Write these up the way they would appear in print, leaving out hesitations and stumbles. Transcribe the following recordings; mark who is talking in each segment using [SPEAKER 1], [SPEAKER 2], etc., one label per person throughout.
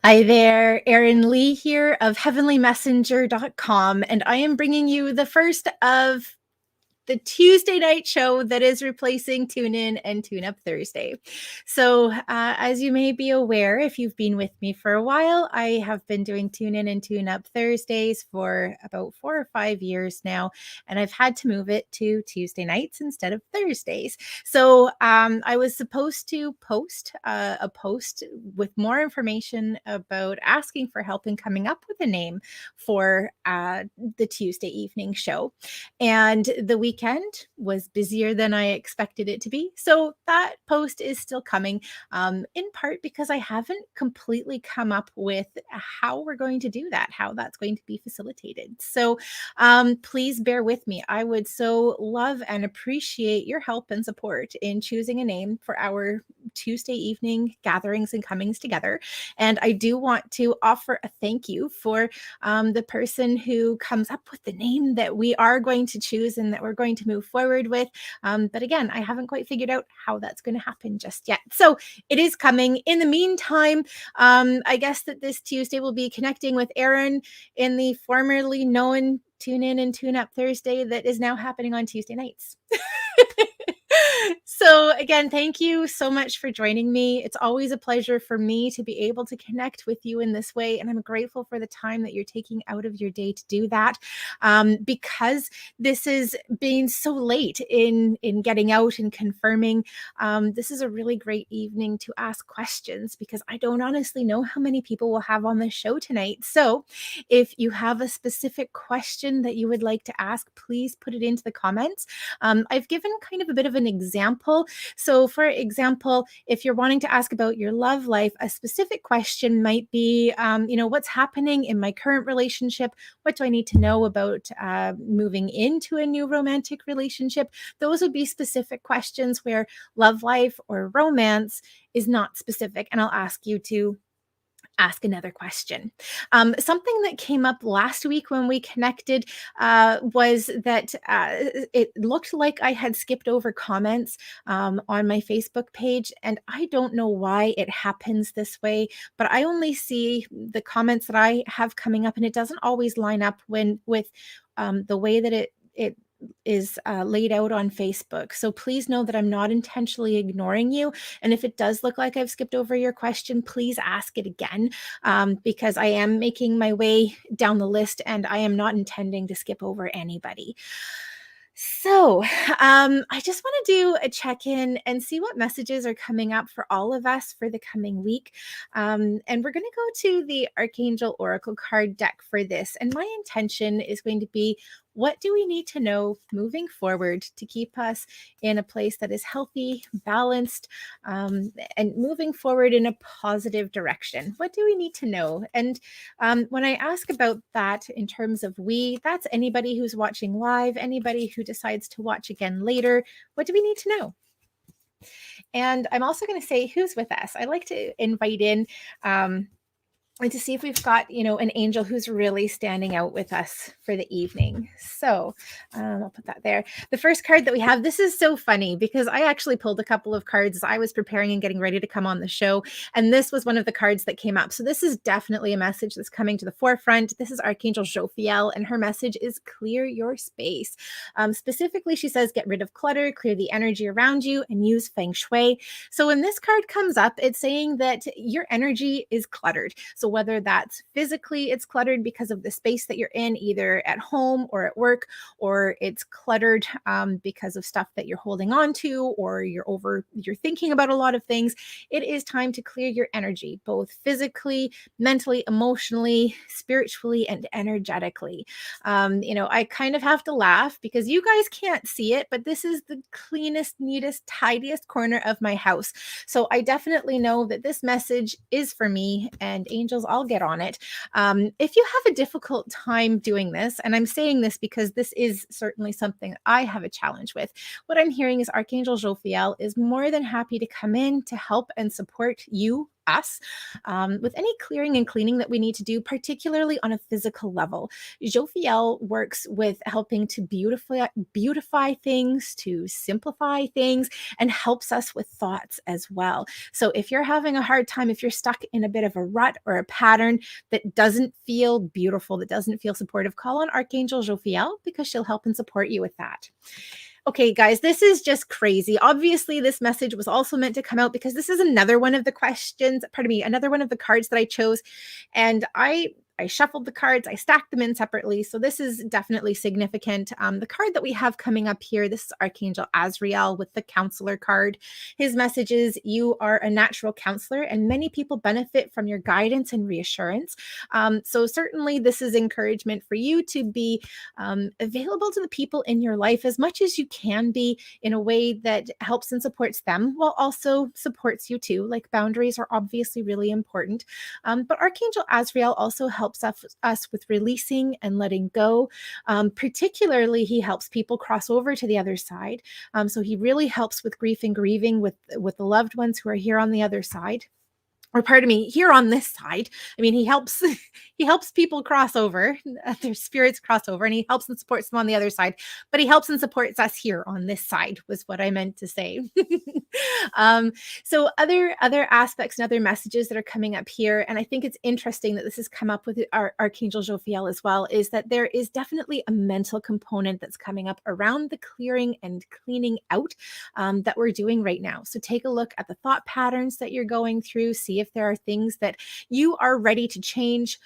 [SPEAKER 1] Hi there, Erin Lee here of heavenlymessenger.com, and I am bringing you the first of the Tuesday night show that is replacing Tune In and Tune Up Thursday. So, as you may be aware, if you've been with me for a while, I have been doing Tune In and Tune Up Thursdays for about 4 or 5 years now, and I've had to move it to Tuesday nights instead of Thursdays. So, I was supposed to post a post with more information about asking for help in coming up with a name for the Tuesday evening show. And the weekend was busier than I expected it to be. So that post is still coming, in part because I haven't completely come up with how we're going to do that, how that's going to be facilitated. So please bear with me. I would so love and appreciate your help and support in choosing a name for our Tuesday evening gatherings and comings together. And I do want to offer a thank you for the person who comes up with the name that we are going to choose and that we're going to move forward with. But again, I haven't quite figured out how that's going to happen just yet. So it is coming. In the meantime, I guess that this Tuesday will be connecting with Erin in the formerly known Tune In and Tune Up Thursday that is now happening on Tuesday nights. So again, thank you so much for joining me. It's always a pleasure for me to be able to connect with you in this way, and I'm grateful for the time that you're taking out of your day to do that. Because this is being so late in getting out and confirming, this is a really great evening to ask questions because I don't honestly know how many people will have on the show tonight. So if you have a specific question that you would like to ask, please put it into the comments. I've given kind of a bit of an example. So, for example, if you're wanting to ask about your love life, a specific question might be, what's happening in my current relationship? What do I need to know about moving into a new romantic relationship? Those would be specific questions where love life or romance is not specific. And I'll ask you to ask another question. Something that came up last week when we connected was that it looked like I had skipped over comments on my Facebook page, and I don't know why it happens this way, but I only see the comments that I have coming up, and it doesn't always line up with the way that it is laid out on Facebook. So please know that I'm not intentionally ignoring you. And if it does look like I've skipped over your question, please ask it again, because I am making my way down the list and I am not intending to skip over anybody. So, I just want to do a check in and see what messages are coming up for all of us for the coming week. And we're going to go to the Archangel Oracle card deck for this. And my intention is going to be, what do we need to know moving forward to keep us in a place that is healthy, balanced, and moving forward in a positive direction? What do we need to know? And when I ask about that in terms of we, that's anybody who's watching live, anybody who decides to watch again later. What do we need to know? And I'm also going to say who's with us. I like to invite in and to see if we've got, an angel who's really standing out with us for the evening. So I'll put that there. The first card that we have, this is so funny because I actually pulled a couple of cards as I was preparing and getting ready to come on the show. And this was one of the cards that came up. So this is definitely a message that's coming to the forefront. This is Archangel Jophiel, and her message is clear your space. Specifically, she says, get rid of clutter, clear the energy around you, and use feng shui. So when this card comes up, it's saying that your energy is cluttered. So whether that's physically it's cluttered because of the space that you're in, either at home or at work, or it's cluttered because of stuff that you're holding on to, or you're thinking about a lot of things, it is time to clear your energy, both physically, mentally, emotionally, spiritually, and energetically. I kind of have to laugh because you guys can't see it, but this is the cleanest, neatest, tidiest corner of my house. So I definitely know that this message is for me, and angels, I'll get on it. If you have a difficult time doing this, and I'm saying this because this is certainly something I have a challenge with, what I'm hearing is Archangel Jophiel is more than happy to come in to help and support you us with any clearing and cleaning that we need to do, particularly on a physical level. Jophiel works with helping to beautify things, to simplify things, and helps us with thoughts as well. So if you're having a hard time, if you're stuck in a bit of a rut or a pattern that doesn't feel beautiful, that doesn't feel supportive, call on Archangel Jophiel because she'll help and support you with that. Okay, guys, this is just crazy. Obviously, this message was also meant to come out because this is another one of the questions, pardon me, another one of the cards that I chose. And I shuffled the cards, I stacked them in separately. So this is definitely significant. The card that we have coming up here, this is Archangel Azrael with the counselor card. His message is, you are a natural counselor and many people benefit from your guidance and reassurance. So certainly this is encouragement for you to be available to the people in your life as much as you can be in a way that helps and supports them while also supports you too. Like boundaries are obviously really important. But Archangel Azrael also helps us with releasing and letting go. Particularly, he helps people cross over to the other side. So he really helps with grief and grieving with the loved ones who are here on the other side. Or pardon me, here on this side. I mean, he helps he helps people cross over, their spirits cross over, and he helps and supports them on the other side. But he helps and supports us here on this side, was what I meant to say. um, so other aspects and other messages that are coming up here, and I think it's interesting that this has come up with our Archangel Jophiel as well, is that there is definitely a mental component that's coming up around the clearing and cleaning out that we're doing right now. So take a look at the thought patterns that you're going through, see if there are things that you are ready to change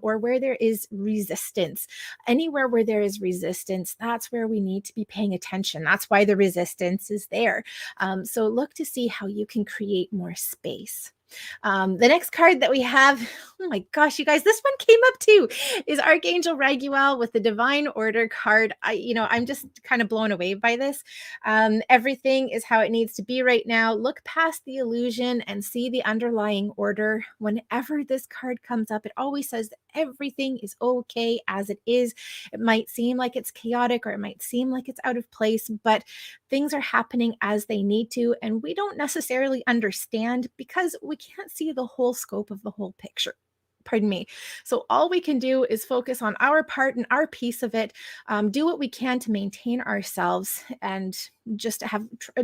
[SPEAKER 1] or where there is resistance. Anywhere where there is resistance, that's where we need to be paying attention. That's why the resistance is there. So look to see how you can create more space. The next card that we have, oh my gosh, you guys, this one came up too, is Archangel Raguel with the Divine Order card. I'm just kind of blown away by this. Everything is how it needs to be right now. Look past the illusion and see the underlying order. Whenever this card comes up, it always says that everything is okay as it is. It might seem like it's chaotic or it might seem like it's out of place, but things are happening as they need to, and we don't necessarily understand because we can't see the whole scope of the whole picture. Pardon me. So all we can do is focus on our part and our piece of it, do what we can to maintain ourselves and just to have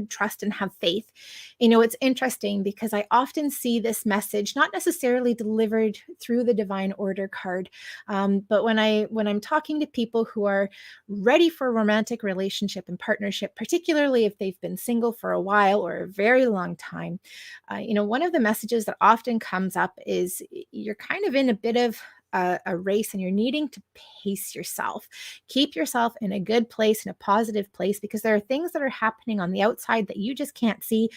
[SPEAKER 1] trust and have faith. It's interesting because I often see this message not necessarily delivered through the Divine Order card, but when I'm talking to people who are ready for a romantic relationship and partnership, particularly if they've been single for a while or a very long time, one of the messages that often comes up is you're kind of in a bit of a race and you're needing to pace yourself. Keep yourself in a good place, in a positive place, because there are things that are happening on the outside that you just can't see.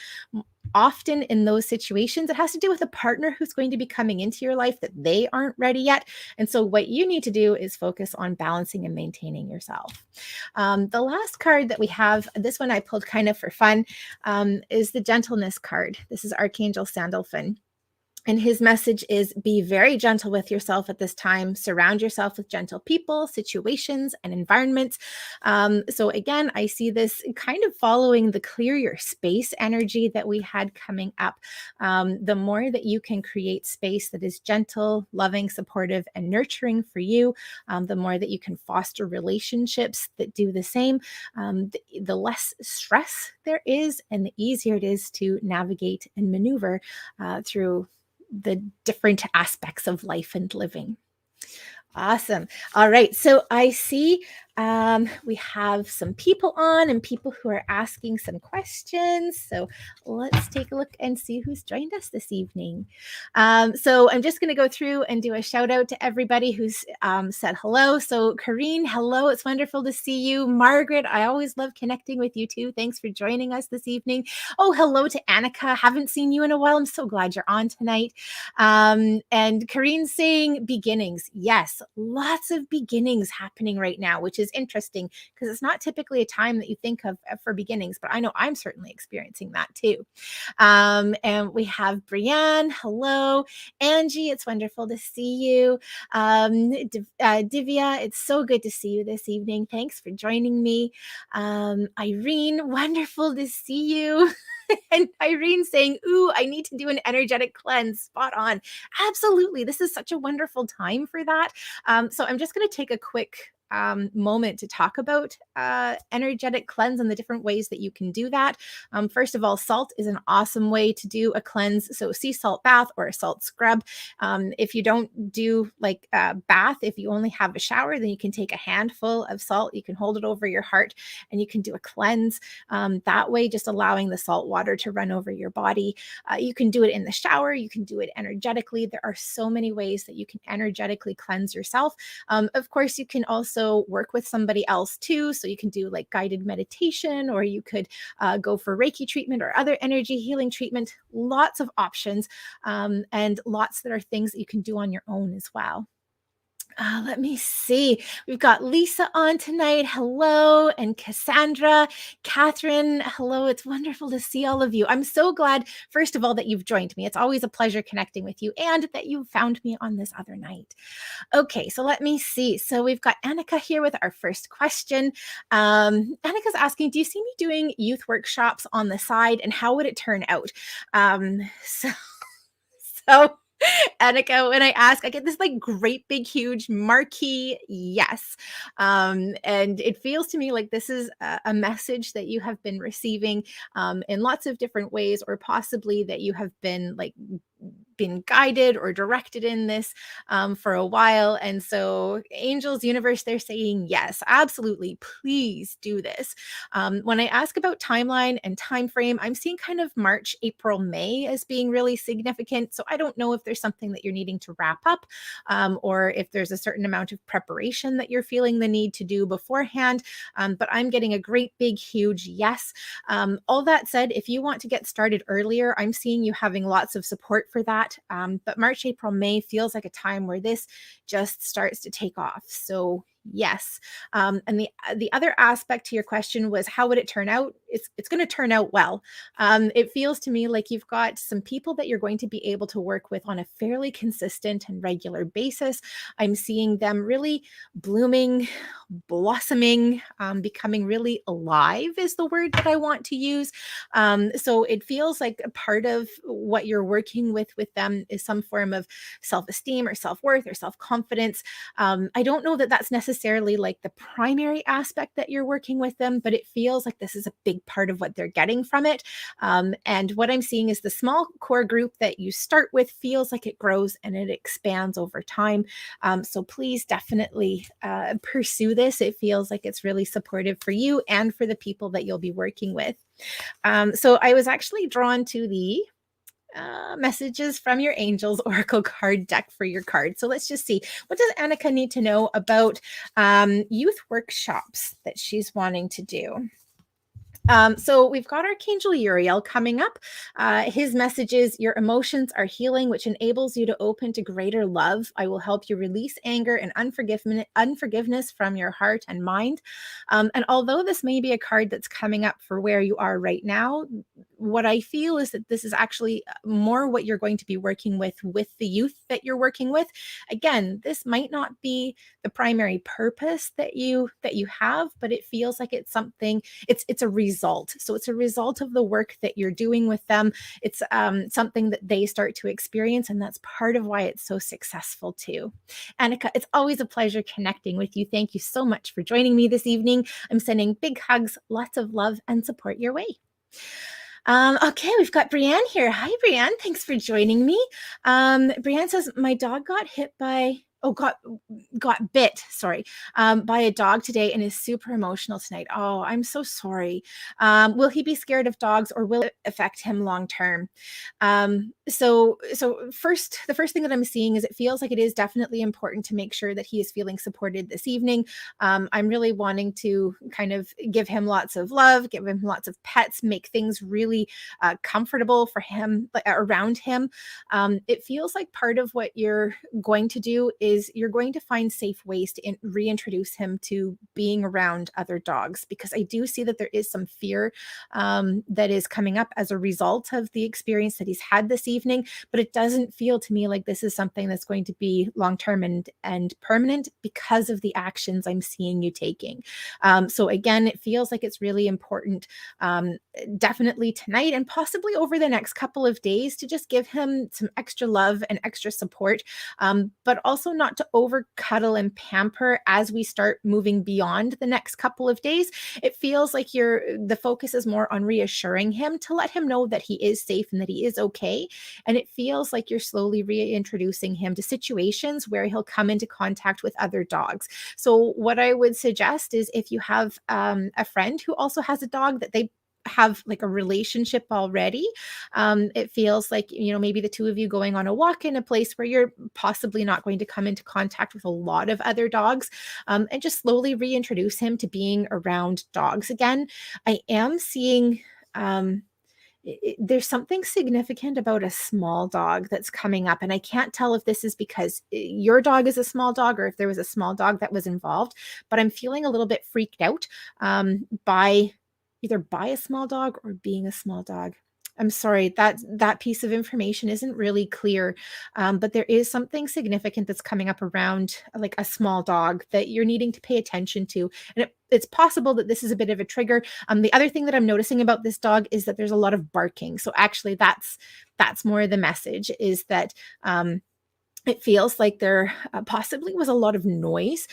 [SPEAKER 1] Often in those situations, it has to do with a partner who's going to be coming into your life that they aren't ready yet. And so what you need to do is focus on balancing and maintaining yourself. The last card that we have, this one I pulled kind of for fun, is the Gentleness card. This is Archangel Sandalphon. And his message is, be very gentle with yourself at this time. Surround yourself with gentle people, situations, and environments. So again, I see this kind of following the clear your space energy that we had coming up. The more that you can create space that is gentle, loving, supportive, and nurturing for you, the more that you can foster relationships that do the same, the less stress there is and the easier it is to navigate and maneuver through the different aspects of life and living. Awesome. All right. So I see we have some people on and people who are asking some questions. So let's take a look and see who's joined us this evening. So I'm just going to go through and do a shout out to everybody who's said hello. So Karine, hello. It's wonderful to see you. Margaret, I always love connecting with you too. Thanks for joining us this evening. Oh, hello to Annika. Haven't seen you in a while. I'm so glad you're on tonight. And Karine saying beginnings. Yes, lots of beginnings happening right now, which is interesting because it's not typically a time that you think of for beginnings, but I know I'm certainly experiencing that too. And we have Brianne, hello. Angie, it's wonderful to see you. Divya, it's so good to see you this evening. Thanks for joining me. Irene, wonderful to see you. And Irene saying, "Ooh, I need to do an energetic cleanse." Spot on. Absolutely. This is such a wonderful time for that. So I'm just going to take a quick moment to talk about energetic cleanse and the different ways that you can do that. First of all, salt is an awesome way to do a cleanse. So, sea salt bath or a salt scrub. If you don't do like a bath, if you only have a shower, then you can take a handful of salt, you can hold it over your heart, and you can do a cleanse. That way, just allowing the salt water to run over your body. You can do it in the shower, you can do it energetically. There are so many ways that you can energetically cleanse yourself. Of course, you can also work with somebody else too. So you can do like guided meditation, or you could go for Reiki treatment or other energy healing treatment. Lots of options, and lots that are things that you can do on your own as well. Let me see. We've got Lisa on tonight. Hello. And Cassandra, Catherine. Hello. It's wonderful to see all of you. I'm so glad, first of all, that you've joined me. It's always a pleasure connecting with you, and that you found me on this other night. Okay, so let me see. So we've got Annika here with our first question. Annika's asking, do you see me doing youth workshops on the side, and how would it turn out? So Annika, when I ask, I get this like great big huge marquee yes. And it feels to me like this is a message that you have been receiving in lots of different ways, or possibly that you have been like been guided or directed in this for a while. And so, angels, universe, they're saying, yes, absolutely, please do this. When I ask about timeline and time frame, I'm seeing kind of March, April, May as being really significant. So I don't know if there's something that you're needing to wrap up, or if there's a certain amount of preparation that you're feeling the need to do beforehand. But I'm getting a great big huge yes. All that said, if you want to get started earlier, I'm seeing you having lots of support for that. But March, April, May feels like a time where this just starts to take off. So yes. And the other aspect to your question was, how would it turn out? It's going to turn out well. It feels to me like you've got some people that you're going to be able to work with on a fairly consistent and regular basis. I'm seeing them really blooming, blossoming, becoming really alive is the word that I want to use. So it feels like a part of what you're working with them is some form of self-esteem or self-worth or self-confidence. I don't know that that's necessarily like the primary aspect that you're working with them, but it feels like this is a big part of what they're getting from it. And what I'm seeing is the small core group that you start with feels like it grows and it expands over time. So please definitely pursue this. It feels like it's really supportive for you and for the people that you'll be working with. So I was actually drawn to the messages from your angels oracle card deck for your card. So let's just see, what does Annika need to know about youth workshops that she's wanting to do? So we've got Archangel Uriel coming up. His message is, your emotions are healing, which enables you to open to greater love. I will help you release anger and unforgiveness from your heart and mind. And although this may be a card that's coming up for where you are right now, what I feel is that this is actually more what you're going to be working with the youth that you're working with. Again, this might not be the primary purpose that you have, but it feels like it's something, it's a result. So it's a result of the work that you're doing with them. It's something that they start to experience, and that's part of why it's so successful too. Annika, it's always a pleasure connecting with you. Thank you so much for joining me this evening. I'm sending big hugs, lots of love and support your way. Okay, we've got Brianne here. Hi, Brianne. Thanks for joining me. Brianne says, my dog got hit by, got bit, sorry, by a dog today and is super emotional tonight. Oh, I'm so sorry. Will he be scared of dogs, or will it affect him long term? So the first thing that I'm seeing is it feels like it is definitely important to make sure that he is feeling supported this evening. I'm really wanting to kind of give him lots of love, give him lots of pets, make things really comfortable for him, around him. It feels like part of what you're going to do is is you're going to find safe ways to reintroduce him to being around other dogs, because I do see that there is some fear that is coming up as a result of the experience that he's had this evening. But it doesn't feel to me like this is something that's going to be long term and permanent because of the actions I'm seeing you taking. So again, it feels like it's really important, definitely tonight and possibly over the next couple of days, to just give him some extra love and extra support, but also not to over cuddle and pamper as we start moving beyond the next couple of days. It feels like the focus is more on reassuring him to let him know that he is safe and that he is okay. And it feels like you're slowly reintroducing him to situations where he'll come into contact with other dogs. So what I would suggest is, if you have a friend who also has a dog that they have like a relationship already, it feels like, maybe the two of you going on a walk in a place where you're possibly not going to come into contact with a lot of other dogs, and just slowly reintroduce him to being around dogs again. I am seeing there's something significant about a small dog that's coming up. And I can't tell if this is because your dog is a small dog or if there was a small dog that was involved, but I'm feeling a little bit freaked out by a small dog or being a small dog. I'm sorry, that piece of information isn't really clear, but there is something significant that's coming up around like a small dog that you're needing to pay attention to. And it's possible that this is a bit of a trigger. The other thing that I'm noticing about this dog is that there's a lot of barking. So actually that's more the message, is that it feels like there possibly was a lot of noise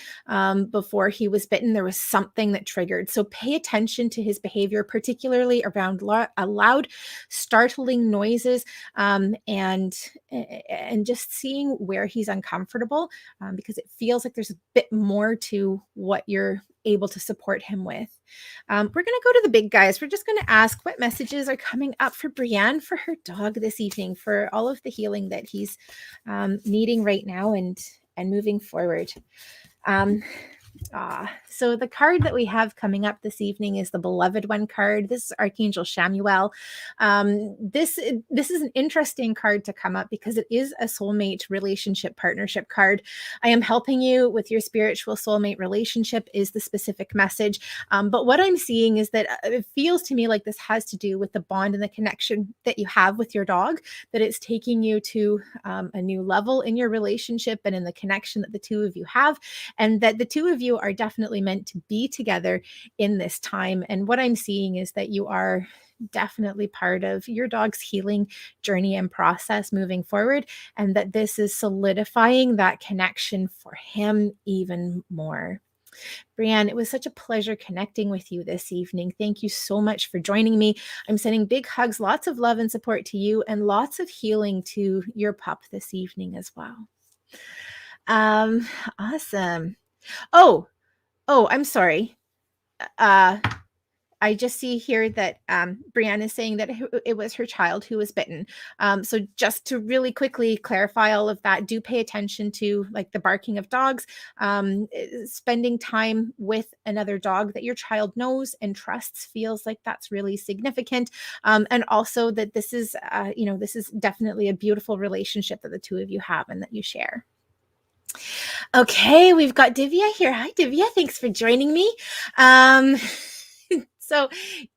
[SPEAKER 1] before he was bitten. There was something that triggered. So pay attention to his behavior, particularly around loud, startling noises, and just seeing where he's uncomfortable, because it feels like there's a bit more to what you're able to support him with. We're going to go to the big guys. We're just going to ask what messages are coming up for Brienne for her dog this evening, for all of the healing that he's needing right now and moving forward. So the card that we have coming up this evening is the Beloved One card. This is Archangel Shamuel. This is an interesting card to come up because it is a soulmate relationship partnership card. I am helping you with your spiritual soulmate relationship is the specific message. But what I'm seeing is that it feels to me like this has to do with the bond and the connection that you have with your dog, that it's taking you to a new level in your relationship and in the connection that the two of you have, and that the two of you are definitely meant to be together in this time. And what I'm seeing is that you are definitely part of your dog's healing journey and process moving forward, and that this is solidifying that connection for him even more. Brienne, it was such a pleasure connecting with you this evening. Thank you so much for joining me. I'm sending big hugs, lots of love and support to you, and lots of healing to your pup this evening as well. Awesome. Oh, I'm sorry. I just see here that Brianna is saying that it was her child who was bitten. So just to really quickly clarify all of that, do pay attention to like the barking of dogs, spending time with another dog that your child knows and trusts feels like that's really significant. And also that this is, this is definitely a beautiful relationship that the two of you have and that you share. Okay, we've got Divya here. Hi, Divya. Thanks for joining me. So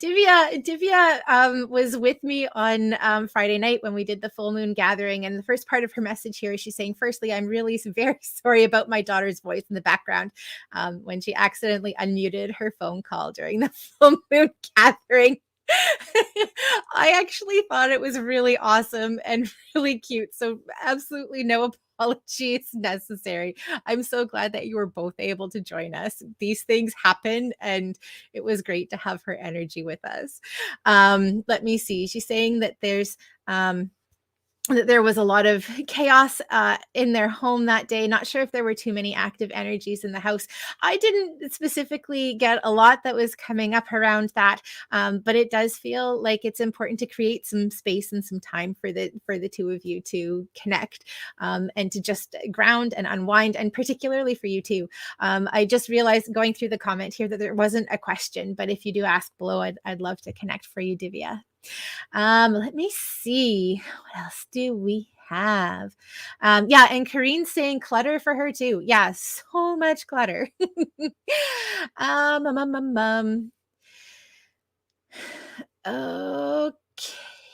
[SPEAKER 1] Divya was with me on Friday night when we did the full moon gathering. And the first part of her message here is she's saying, firstly, I'm really very sorry about my daughter's voice in the background when she accidentally unmuted her phone call during the full moon gathering. I actually thought it was really awesome and really cute. So absolutely no apologies necessary. I'm so glad that you were both able to join us. These things happen and it was great to have her energy with us. Let me see. She's saying that there was a lot of chaos in their home that day. Not sure if there were too many active energies in the house. I didn't specifically get a lot that was coming up around that, but it does feel like it's important to create some space and some time for the two of you to connect and to just ground and unwind, and particularly for you too. I just realized going through the comment here that there wasn't a question, but if you do ask below, I'd love to connect for you, Divya. Let me see. What else do we have. Yeah, and Kareen's saying clutter for her too. Yeah, so much clutter. um, um, um, um, um.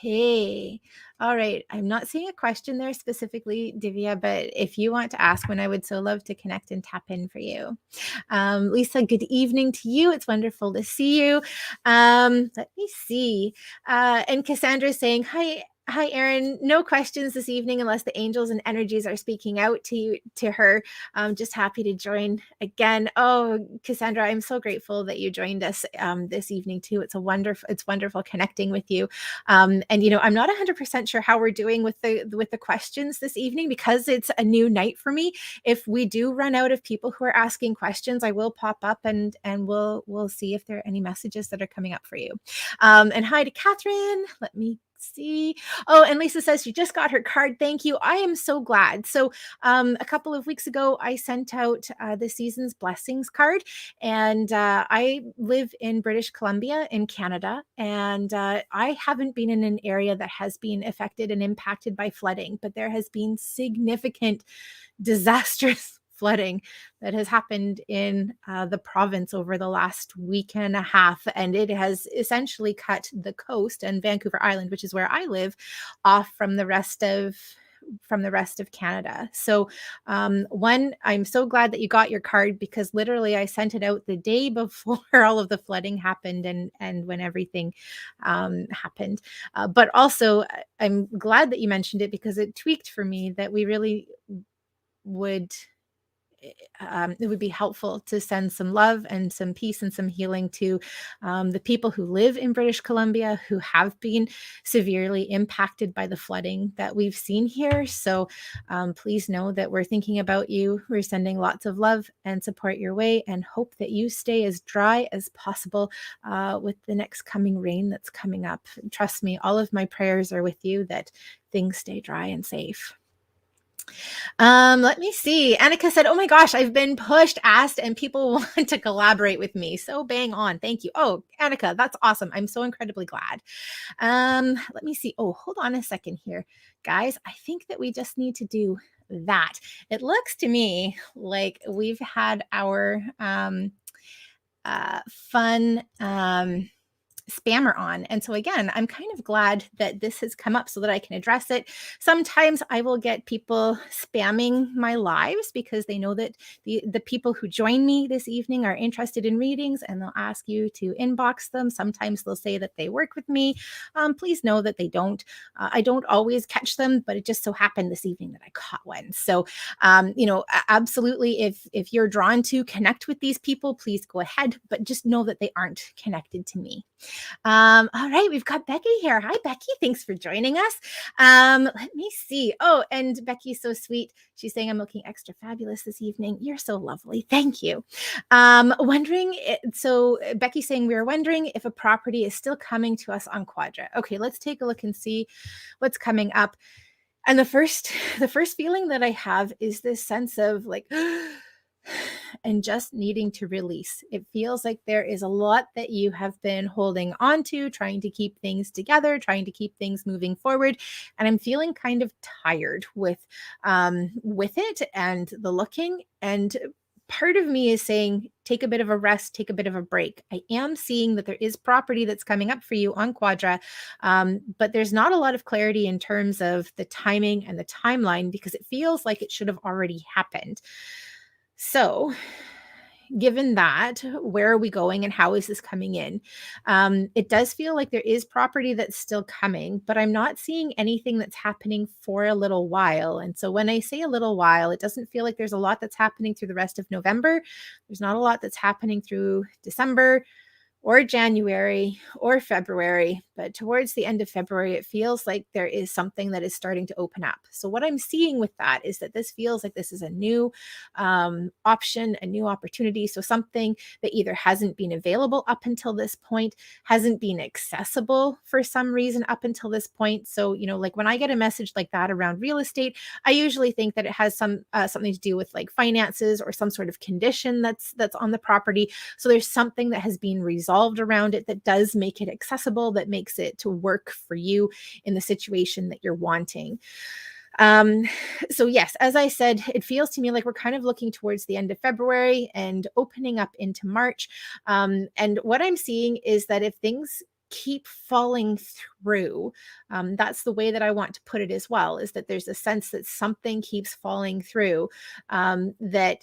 [SPEAKER 1] Okay. All right. I'm not seeing a question there specifically, Divya, but if you want to ask one, I would so love to connect and tap in for you. Lisa, good evening to you. It's wonderful to see you. Let me see. And Cassandra's saying, hi. Hi, Erin. No questions this evening unless the angels and energies are speaking out to you, to her. I'm just happy to join again. Oh, Cassandra, I'm so grateful that you joined us this evening too. It's wonderful connecting with you. And I'm not 100% sure how we're doing with the questions this evening because it's a new night for me. If we do run out of people who are asking questions, I will pop up and we'll see if there are any messages that are coming up for you. And hi to Catherine. Let me see. Oh, and Lisa says she just got her card. Thank you. I am so glad. So a couple of weeks ago, I sent out the season's blessings card, and I live in British Columbia in Canada, and I haven't been in an area that has been affected and impacted by flooding, but there has been significant disastrous flooding that has happened in the province over the last week and a half, and it has essentially cut the coast and Vancouver Island, which is where I live, off from the rest of Canada. So one, I'm so glad that you got your card because literally I sent it out the day before all of the flooding happened and when everything happened. But also I'm glad that you mentioned it because it tweaked for me that we really would it would be helpful to send some love and some peace and some healing to the people who live in British Columbia who have been severely impacted by the flooding that we've seen here. So please know that we're thinking about you. We're sending lots of love and support your way and hope that you stay as dry as possible with the next coming rain that's coming up. Trust me, all of my prayers are with you that things stay dry and safe. Let me see. Annika said, "Oh my gosh, I've been pushed, asked, and people want to collaborate with me." So bang on. Thank you. Oh, Annika, that's awesome. I'm so incredibly glad. Let me see. Oh, hold on a second here. Guys, I think that we just need to do that. It looks to me like we've had our fun spammer on. And so again, I'm kind of glad that this has come up so that I can address it. Sometimes I will get people spamming my lives because they know that the people who join me this evening are interested in readings and they'll ask you to inbox them. Sometimes they'll say that they work with me. Please know that they don't. I don't always catch them, but it just so happened this evening that I caught one. So, absolutely, if you're drawn to connect with these people, please go ahead, but just know that they aren't connected to me. All right, we've got Becky here. Hi, Becky. Thanks for joining us. Let me see. Oh, and Becky's so sweet. She's saying I'm looking extra fabulous this evening. You're so lovely. Thank you. So Becky's saying we were wondering if a property is still coming to us on Quadra. Okay, let's take a look and see what's coming up. And the first feeling that I have is this sense of like and just needing to release. It feels like there is a lot that you have been holding on to, trying to keep things together, trying to keep things moving forward. And I'm feeling kind of tired with it and the looking. And part of me is saying, take a bit of a rest, take a bit of a break. I am seeing that there is property that's coming up for you on Quadra, but there's not a lot of clarity in terms of the timing and the timeline because it feels like it should have already happened. So, given that, where are we going and how is this coming in? It does feel like there is property that's still coming, but I'm not seeing anything that's happening for a little while. And so when I say a little while, it doesn't feel like there's a lot that's happening through the rest of November. There's not a lot that's happening through December or January or February, but towards the end of February, it feels like there is something that is starting to open up. So what I'm seeing with that is that this feels like this is a new option, a new opportunity. So something that either hasn't been available up until this point, hasn't been accessible for some reason up until this point. So, like when I get a message like that around real estate, I usually think that it has something to do with like finances or some sort of condition that's on the property. So there's something that has been resolved around it that does make it accessible, that makes it to work for you in the situation that you're wanting. Um, so yes, as I said, it feels to me like we're kind of looking towards the end of February and opening up into March. And what I'm seeing is that if things keep falling through, that's the way that I want to put it as well, is that there's a sense that something keeps falling through, that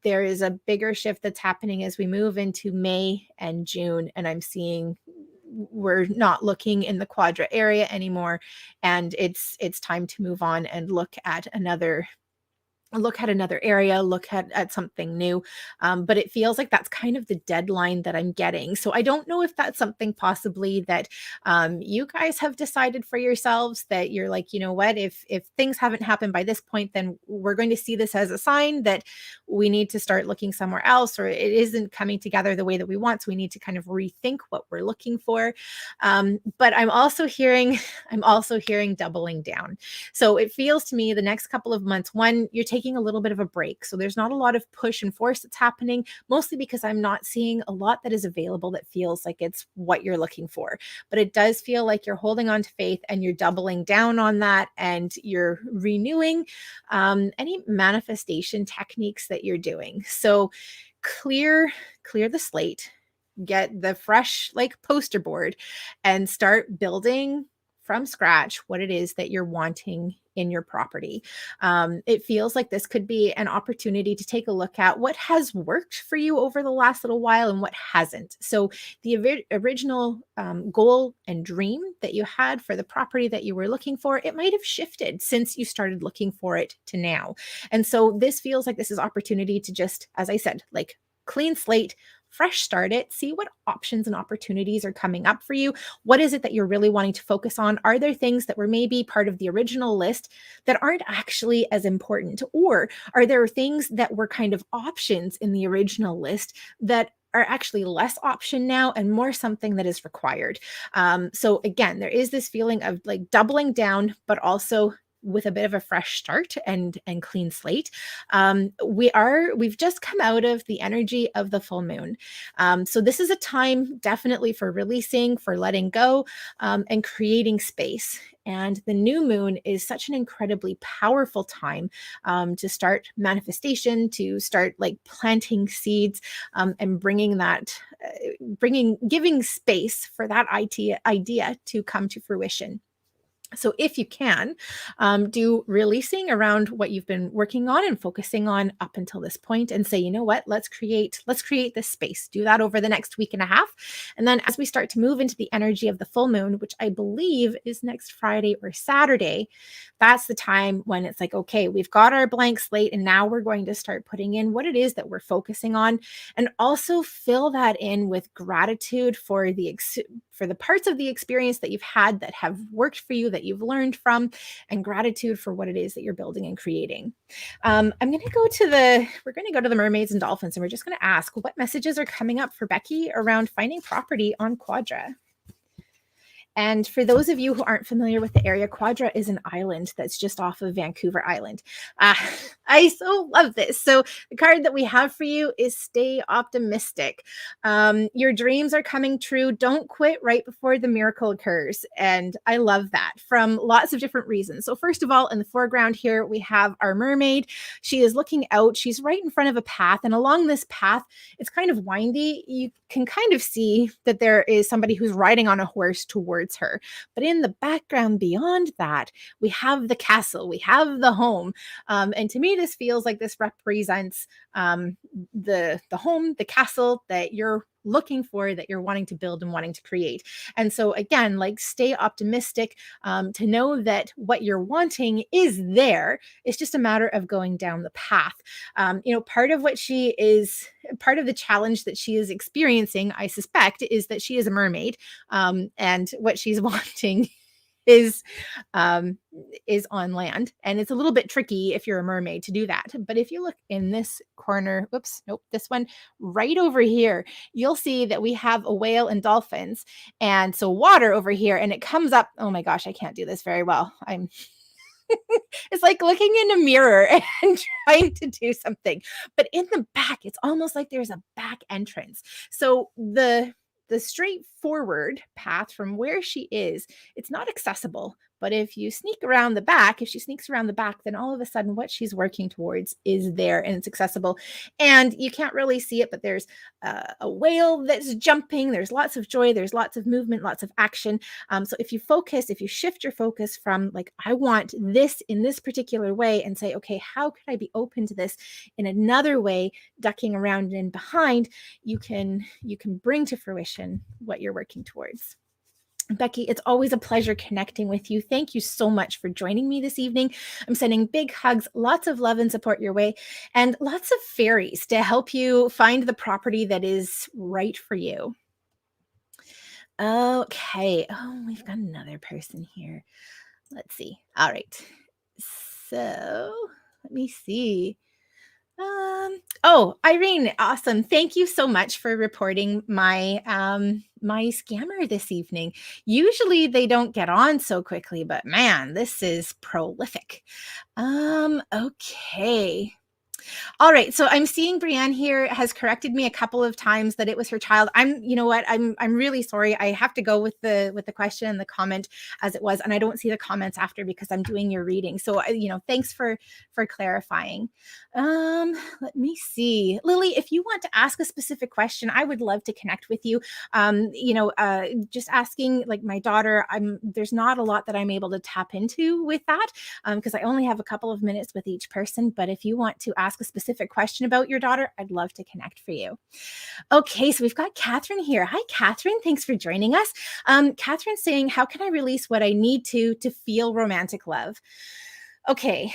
[SPEAKER 1] there is a bigger shift that's happening as we move into May and June. And I'm seeing we're not looking in the quadra area anymore, and it's time to move on and look at another area, look at something new. But it feels like that's kind of the deadline that I'm getting. So I don't know if that's something possibly that you guys have decided for yourselves, that you're like, you know what, if things haven't happened by this point, then we're going to see this as a sign that we need to start looking somewhere else, or it isn't coming together the way that we want. So we need to kind of rethink what we're looking for. But I'm also hearing doubling down. So it feels to me the next couple of months, one, you're taking a little bit of a break. So there's not a lot of push and force that's happening, mostly because I'm not seeing a lot that is available that feels like it's what you're looking for. But it does feel like you're holding on to faith and you're doubling down on that, and you're renewing any manifestation techniques that you're doing. So clear the slate, get the fresh like poster board, and start building from scratch what it is that you're wanting in your property. It feels like this could be an opportunity to take a look at what has worked for you over the last little while and what hasn't. So the original goal and dream that you had for the property that you were looking for, it might have shifted since you started looking for it to now. And so this feels like this is opportunity to just, as I said, like clean slate, fresh start it, see what options and opportunities are coming up for you. What is it that you're really wanting to focus on? Are there things that were maybe part of the original list that aren't actually as important? Or are there things that were kind of options in the original list that are actually less option now and more something that is required? So again, there is this feeling of like doubling down, but also with a bit of a fresh start and clean slate. We've just come out of the energy of the full moon. So this is a time definitely for releasing, for letting go, and creating space. And the new moon is such an incredibly powerful time to start manifestation, to start like planting seeds, and giving space for that idea to come to fruition. So if you can, do releasing around what you've been working on and focusing on up until this point, and say, you know what, let's create this space. Do that over the next week and a half. And then as we start to move into the energy of the full moon, which I believe is next Friday or Saturday, that's the time when it's like, okay, we've got our blank slate, and now we're going to start putting in what it is that we're focusing on, and also fill that in with gratitude for the parts of the experience that you've had that have worked for you, that you've learned from, and gratitude for what it is that you're building and creating. We're going to go to the mermaids and dolphins, and we're just going to ask what messages are coming up for Becky around finding property on Quadra. And for those of you who aren't familiar with the area, Quadra is an island that's just off of Vancouver Island. Uh, I so love this. So the card that we have for you is Stay Optimistic. Your dreams are coming true. Don't quit right before the miracle occurs. And I love that from lots of different reasons. So first of all, in the foreground here, we have our mermaid. She is looking out. She's right in front of a path. And along this path, it's kind of windy. You can kind of see that there is somebody who's riding on a horse towards her. But in the background beyond that, we have the castle, we have the home. And to me, this feels like this represents the home, the castle that you're looking for, that you're wanting to build and wanting to create. And so again, like stay optimistic, to know that what you're wanting is there. It's just a matter of going down the path. Part of the challenge that she is experiencing, I suspect, is that she is a mermaid, and what she's wanting is is on land, and it's a little bit tricky if you're a mermaid to do that. But if you look in this corner, this one right over here, you'll see that we have a whale and dolphins, and so water over here, and it comes up. Oh my gosh, I can't do this very well. It's like looking in a mirror and trying to do something. But in the back, it's almost like there's a back entrance. So the straightforward path from where she is, it's not accessible, But if you sneak around the back, if she sneaks around the back, then all of a sudden what she's working towards is there and it's accessible. And you can't really see it, but there's a whale that's jumping. There's lots of joy. There's lots of movement, lots of action. So if you focus, if you shift your focus from like, I want this in this particular way and say, okay, how could I be open to this in another way, ducking around and behind, you can bring to fruition what you're working towards. Becky, it's always a pleasure connecting with you. Thank you so much for joining me this evening. I'm sending big hugs, lots of love and support your way, and lots of fairies to help you find the property that is right for you. Okay. Oh, we've got another person here. Let's see. All right. So let me see. Oh, Irene, awesome. Thank you so much for reporting my my scammer this evening. Usually they don't get on so quickly, but man, this is prolific. Okay. All right. So I'm seeing Brienne here has corrected me a couple of times that it was her child. You know what? I'm really sorry. I have to go with the question and the comment as it was, and I don't see the comments after because I'm doing your reading. So thanks for clarifying. Let me see. Lily, if you want to ask a specific question, I would love to connect with you. Just asking like my daughter, there's not a lot that I'm able to tap into with that because I only have a couple of minutes with each person. But if you want to ask a specific question about your daughter, I'd love to connect for you. Okay, so we've got Catherine here. Hi, Catherine. Thanks for joining us. Catherine's saying, how can I release what I need to feel romantic love? Okay,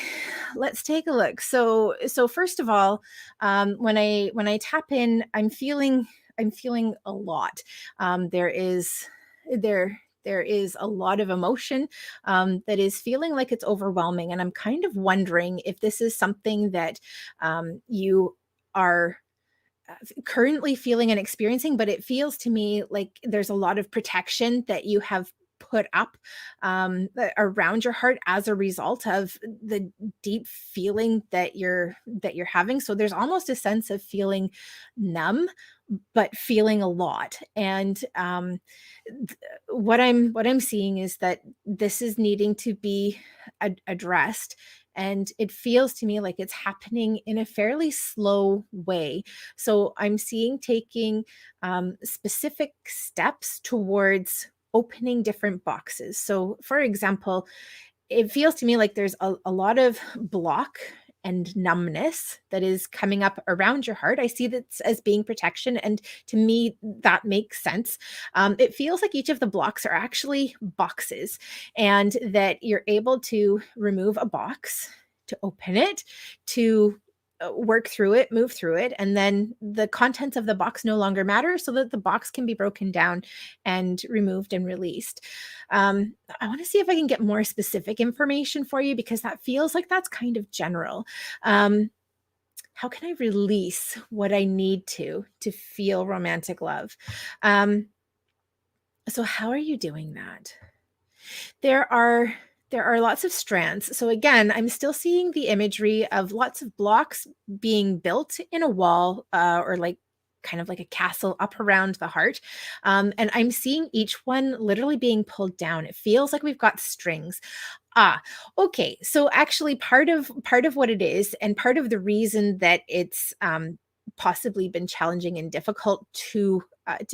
[SPEAKER 1] let's take a look. So first of all, when I tap in, I'm feeling a lot. There is a lot of emotion that is feeling like it's overwhelming. And I'm kind of wondering if this is something that you are currently feeling and experiencing, but it feels to me like there's a lot of protection that you have put up around your heart as a result of the deep feeling that you're having. So there's almost a sense of feeling numb but feeling a lot. And what I'm seeing is that this is needing to be addressed. And it feels to me like it's happening in a fairly slow way. So I'm seeing taking specific steps towards opening different boxes. So, for example, it feels to me like there's a lot of block and numbness that is coming up around your heart. I see that as being protection. And to me, that makes sense. It feels like each of the blocks are actually boxes and that you're able to remove a box, to open it, to work through it, move through it, and then the contents of the box no longer matter so that the box can be broken down and removed and released. I want to see if I can get more specific information for you because that feels like that's kind of general. How can I release what I need to feel romantic love? So how are you doing that? There are lots of strands. So again, I'm still seeing the imagery of lots of blocks being built in a wall or like kind of like a castle up around the heart. And I'm seeing each one literally being pulled down. It feels like we've got strings. Okay. So actually part of what it is and part of the reason that it's possibly been challenging and difficult to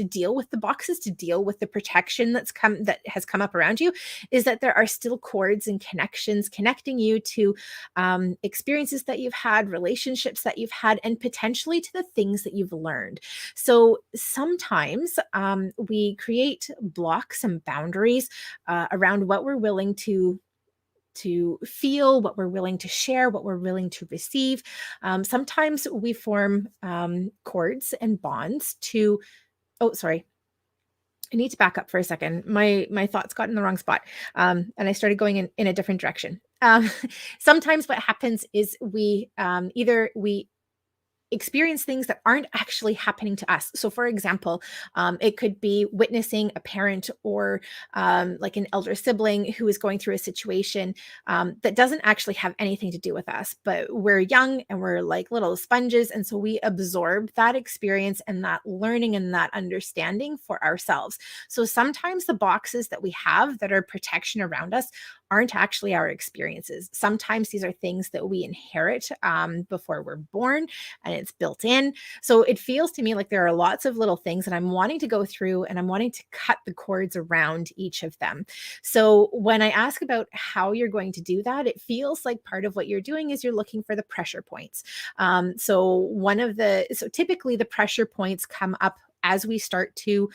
[SPEAKER 1] deal with the boxes, to deal with the protection that has come up around you, is that there are still cords and connections connecting you to experiences that you've had, relationships that you've had, and potentially to the things that you've learned. So sometimes we create blocks and boundaries around what we're willing to feel, what we're willing to share, what we're willing to receive. Sometimes we form cords and bonds to, oh, sorry. I need to back up for a second. My thoughts got in the wrong spot. And I started going in a different direction. Sometimes what happens is we experience things that aren't actually happening to us. So, for example, it could be witnessing a parent or like an elder sibling who is going through a situation that doesn't actually have anything to do with us, but we're young and we're like little sponges. And so we absorb that experience and that learning and that understanding for ourselves. So sometimes the boxes that we have that are protection around us aren't actually our experiences. Sometimes these are things that we inherit before we're born and it's built in. So it feels to me like there are lots of little things that I'm wanting to go through and I'm wanting to cut the cords around each of them. So when I ask about how you're going to do that, it feels like part of what you're doing is you're looking for the pressure points. So typically the pressure points come up as we start to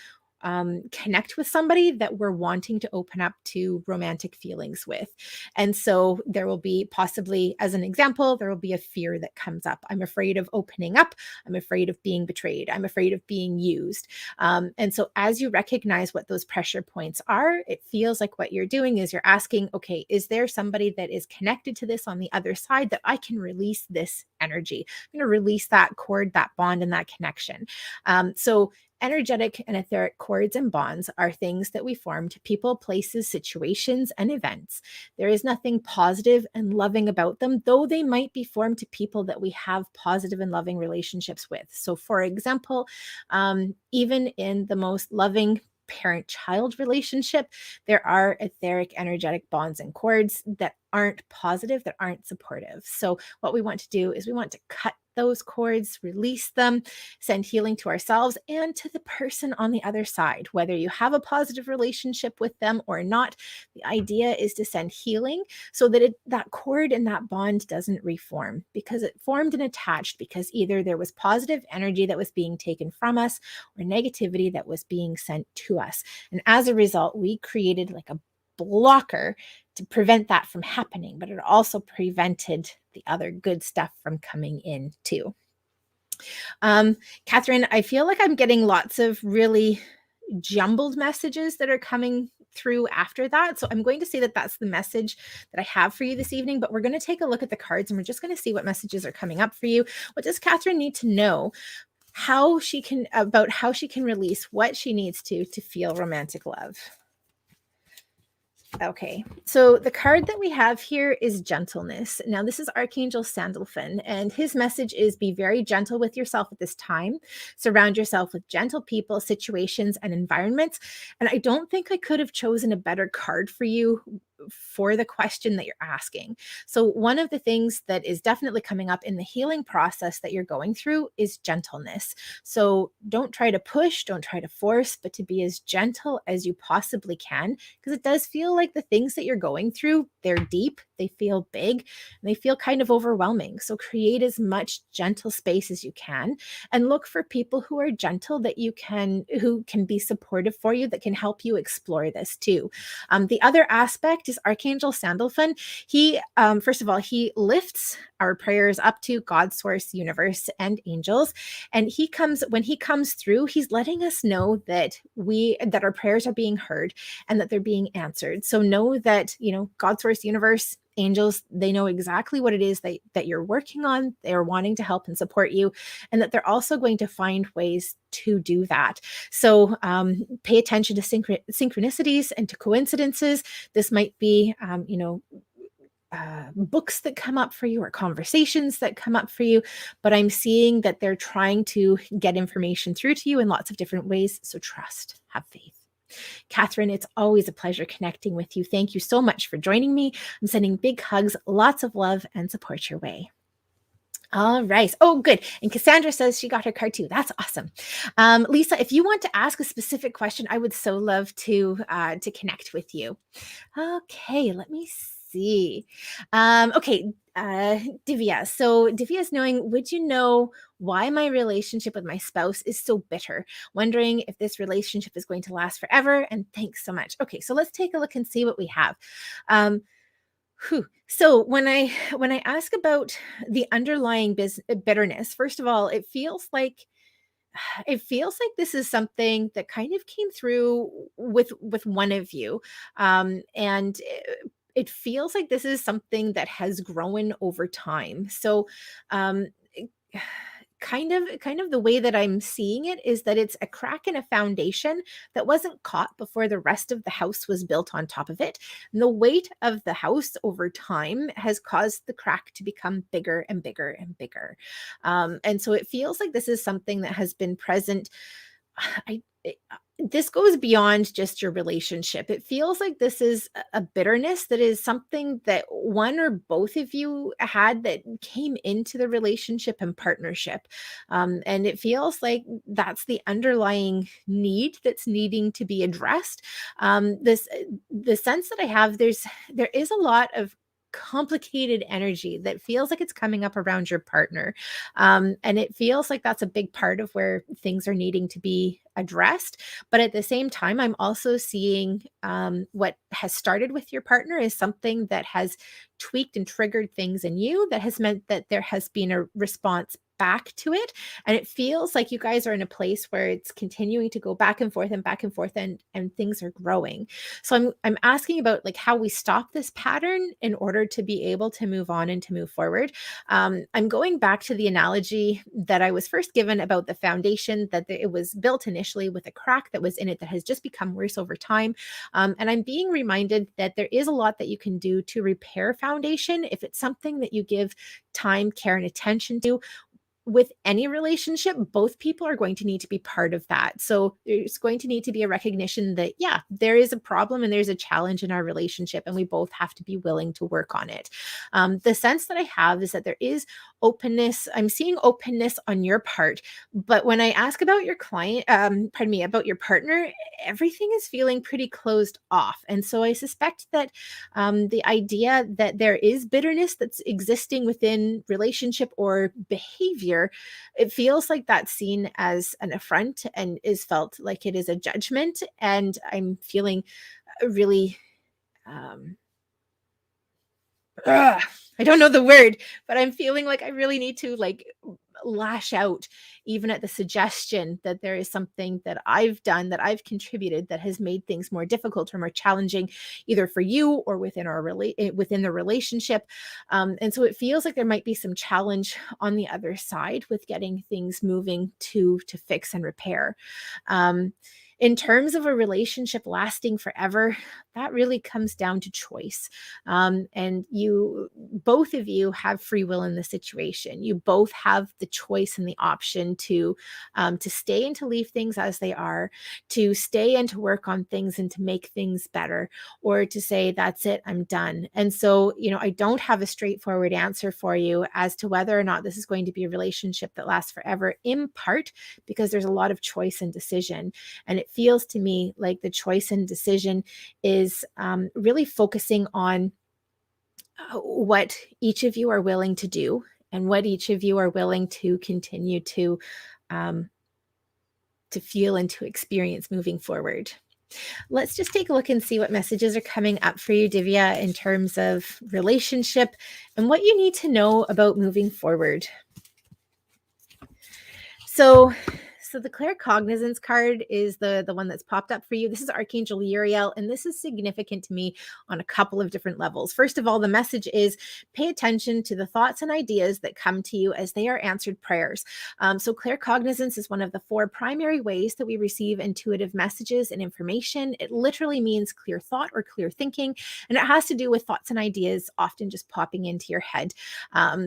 [SPEAKER 1] connect with somebody that we're wanting to open up to romantic feelings with. And so there will be possibly, as an example, there will be a fear that comes up. I'm afraid of opening up. I'm afraid of being betrayed. I'm afraid of being used. And so as you recognize what those pressure points are, it feels like what you're doing is you're asking, okay, is there somebody that is connected to this on the other side that I can release this energy? I'm going to release that cord, that bond, and that connection. So energetic and etheric cords and bonds are things that we form to people, places, situations, and events. There is nothing positive and loving about them, though they might be formed to people that we have positive and loving relationships with. So, for example, even in the most loving parent-child relationship, there are etheric, energetic bonds and cords that aren't positive, that aren't supportive. So what we want to do is we want to cut those cords, release them, send healing to ourselves and to the person on the other side. Whether you have a positive relationship with them or not, the idea is to send healing so that that cord and that bond doesn't reform, because it formed and attached because either there was positive energy that was being taken from us or negativity that was being sent to us. And as a result, we created like a blocker to prevent that from happening, but it also prevented the other good stuff from coming in too. Catherine, I feel like I'm getting lots of really jumbled messages that are coming through after that. So I'm going to say that that's the message that I have for you this evening, but we're going to take a look at the cards and we're just going to see what messages are coming up for you. What does Catherine need to know how she can release what she needs to feel romantic love? Okay, so the card that we have here is gentleness. Now, this is Archangel Sandalphon, and his message is be very gentle with yourself at this time. Surround yourself with gentle people, situations, and environments. And I don't think I could have chosen a better card for you for the question that you're asking. So, one of the things that is definitely coming up in the healing process that you're going through is gentleness. So, don't try to push, don't try to force, but to be as gentle as you possibly can, because it does feel like the things that you're going through, they're deep, they feel big, and they feel kind of overwhelming. So, create as much gentle space as you can and look for people who are gentle who can be supportive for you, that can help you explore this too. The other aspect is Archangel Sandalphon. He, first of all, he lifts our prayers up to God, source, universe, and angels. And when he comes through, he's letting us know that our prayers are being heard and that they're being answered. So know that, God, source, universe, angels, they know exactly what it is that you're working on. They're wanting to help and support you, and that they're also going to find ways to do that. So pay attention to synchronicities and to coincidences. This might be, books that come up for you or conversations that come up for you, but I'm seeing that they're trying to get information through to you in lots of different ways. So trust, have faith. Catherine, it's always a pleasure connecting with you. Thank you so much for joining me. I'm sending big hugs, lots of love and support your way. All right. Oh, good. And Cassandra says she got her card too. That's awesome. Lisa, if you want to ask a specific question, I would so love to connect with you. Okay, let me see. Okay, Divya. So Divya is knowing, would you know why my relationship with my spouse is so bitter? Wondering if this relationship is going to last forever. And thanks so much. Okay, so let's take a look and see what we have. So when I ask about the underlying bitterness, first of all, it feels like this is something that kind of came through with one of you, and it feels like this is something that has grown over time. So kind of the way that I'm seeing it is that it's a crack in a foundation that wasn't caught before the rest of the house was built on top of it. And the weight of the house over time has caused the crack to become bigger and bigger and bigger. And so it feels like this is something that has been present. This goes beyond just your relationship. It feels like this is a bitterness that is something that one or both of you had that came into the relationship and partnership. And it feels like that's the underlying need that's needing to be addressed. The sense that I have, there is a lot of complicated energy that feels like it's coming up around your partner. And it feels like that's a big part of where things are needing to be addressed. But at the same time, I'm also seeing what has started with your partner is something that has tweaked and triggered things in you that has meant that there has been a response back to it. And it feels like you guys are in a place where it's continuing to go back and forth and back and forth, and things are growing. So I'm asking about like how we stop this pattern in order to be able to move on and to move forward. I'm going back to the analogy that I was first given about the foundation, that it was built initially with a crack that was in it that has just become worse over time. And I'm being reminded that there is a lot that you can do to repair foundation if it's something that you give time, care, and attention to. With any relationship, both people are going to need to be part of that. So there's going to need to be a recognition that, yeah, there is a problem and there's a challenge in our relationship, and we both have to be willing to work on it. The sense that I have is that there is openness. I'm seeing openness on your part, but when I ask about your client, pardon me, about your partner, everything is feeling pretty closed off. And so I suspect that the idea that there is bitterness that's existing within relationship or behavior, it feels like that's seen as an affront and is felt like it is a judgment. And I'm feeling really, um, ugh, I don't know the word, but I'm feeling like I really need to like lash out even at the suggestion that there is something that I've done, that I've contributed, that has made things more difficult or more challenging, either for you or within the relationship. And so it feels like there might be some challenge on the other side with getting things moving to fix and repair. Um, in terms of a relationship lasting forever, that really comes down to choice. And both of you have free will in the situation. You both have the choice and the option to stay and to leave things as they are, to stay and to work on things and to make things better, or to say, that's it, I'm done. And so, I don't have a straightforward answer for you as to whether or not this is going to be a relationship that lasts forever, in part because there's a lot of choice and decision. And it feels to me like the choice and decision is really focusing on what each of you are willing to do and what each of you are willing to continue um, to feel and to experience moving forward. Let's just take a look and see what messages are coming up for you, Divya, in terms of relationship and what you need to know about moving forward. So the claircognizance card is the one that's popped up for you. This is Archangel Uriel, and this is significant to me on a couple of different levels. First of all, the message is pay attention to the thoughts and ideas that come to you as they are answered prayers. So claircognizance is one of the 4 primary ways that we receive intuitive messages and information. It literally means clear thought or clear thinking, and it has to do with thoughts and ideas often just popping into your head.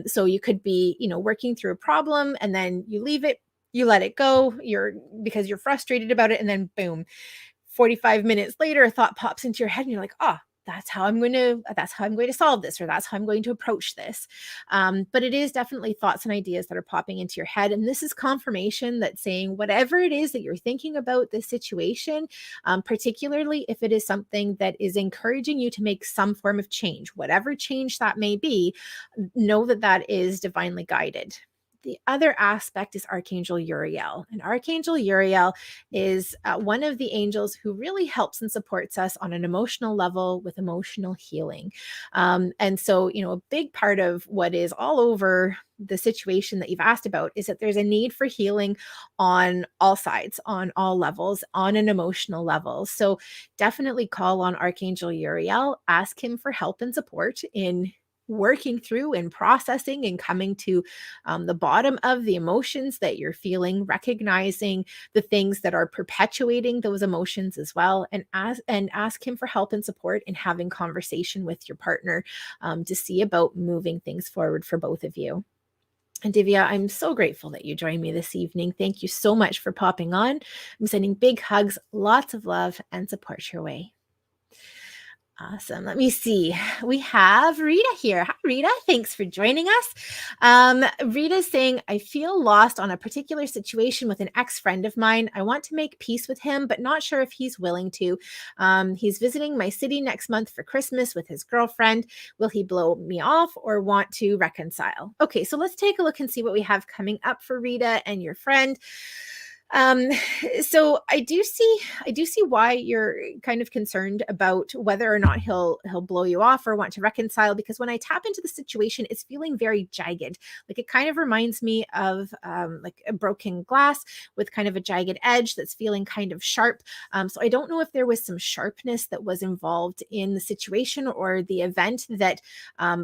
[SPEAKER 1] So you could be, working through a problem and then you leave it, you let it go, because you're frustrated about it, and then boom, 45 minutes later a thought pops into your head and you're like, that's how I'm going to solve this, or that's how I'm going to approach this. But it is definitely thoughts and ideas that are popping into your head. And this is confirmation that saying whatever it is that you're thinking about this situation, particularly if it is something that is encouraging you to make some form of change, whatever change that may be, know that that is divinely guided. The other aspect is Archangel Uriel. And Archangel Uriel is one of the angels who really helps and supports us on an emotional level with emotional healing. And so, a big part of what is all over the situation that you've asked about is that there's a need for healing on all sides, on all levels, on an emotional level. So definitely call on Archangel Uriel, ask him for help and support in working through and processing and coming to the bottom of the emotions that you're feeling, recognizing the things that are perpetuating those emotions as well, and ask him for help and support in having conversation with your partner to see about moving things forward for both of you. And Divya, I'm so grateful that you joined me this evening. Thank you so much for popping on. I'm sending big hugs, lots of love, and support your way. Awesome. Let me see. We have Rita here. Hi, Rita. Thanks for joining us. Rita's saying, I feel lost on a particular situation with an ex-friend of mine. I want to make peace with him, but not sure if he's willing to. He's visiting my city next month for Christmas with his girlfriend. Will he blow me off or want to reconcile? Okay, so let's take a look and see what we have coming up for Rita and your friend. Um, so I do see why you're kind of concerned about whether or not he'll blow you off or want to reconcile, because when I tap into the situation, it's feeling very jagged. Like it kind of reminds me of like a broken glass with kind of a jagged edge that's feeling kind of sharp. So I don't know if there was some sharpness that was involved in the situation or the event that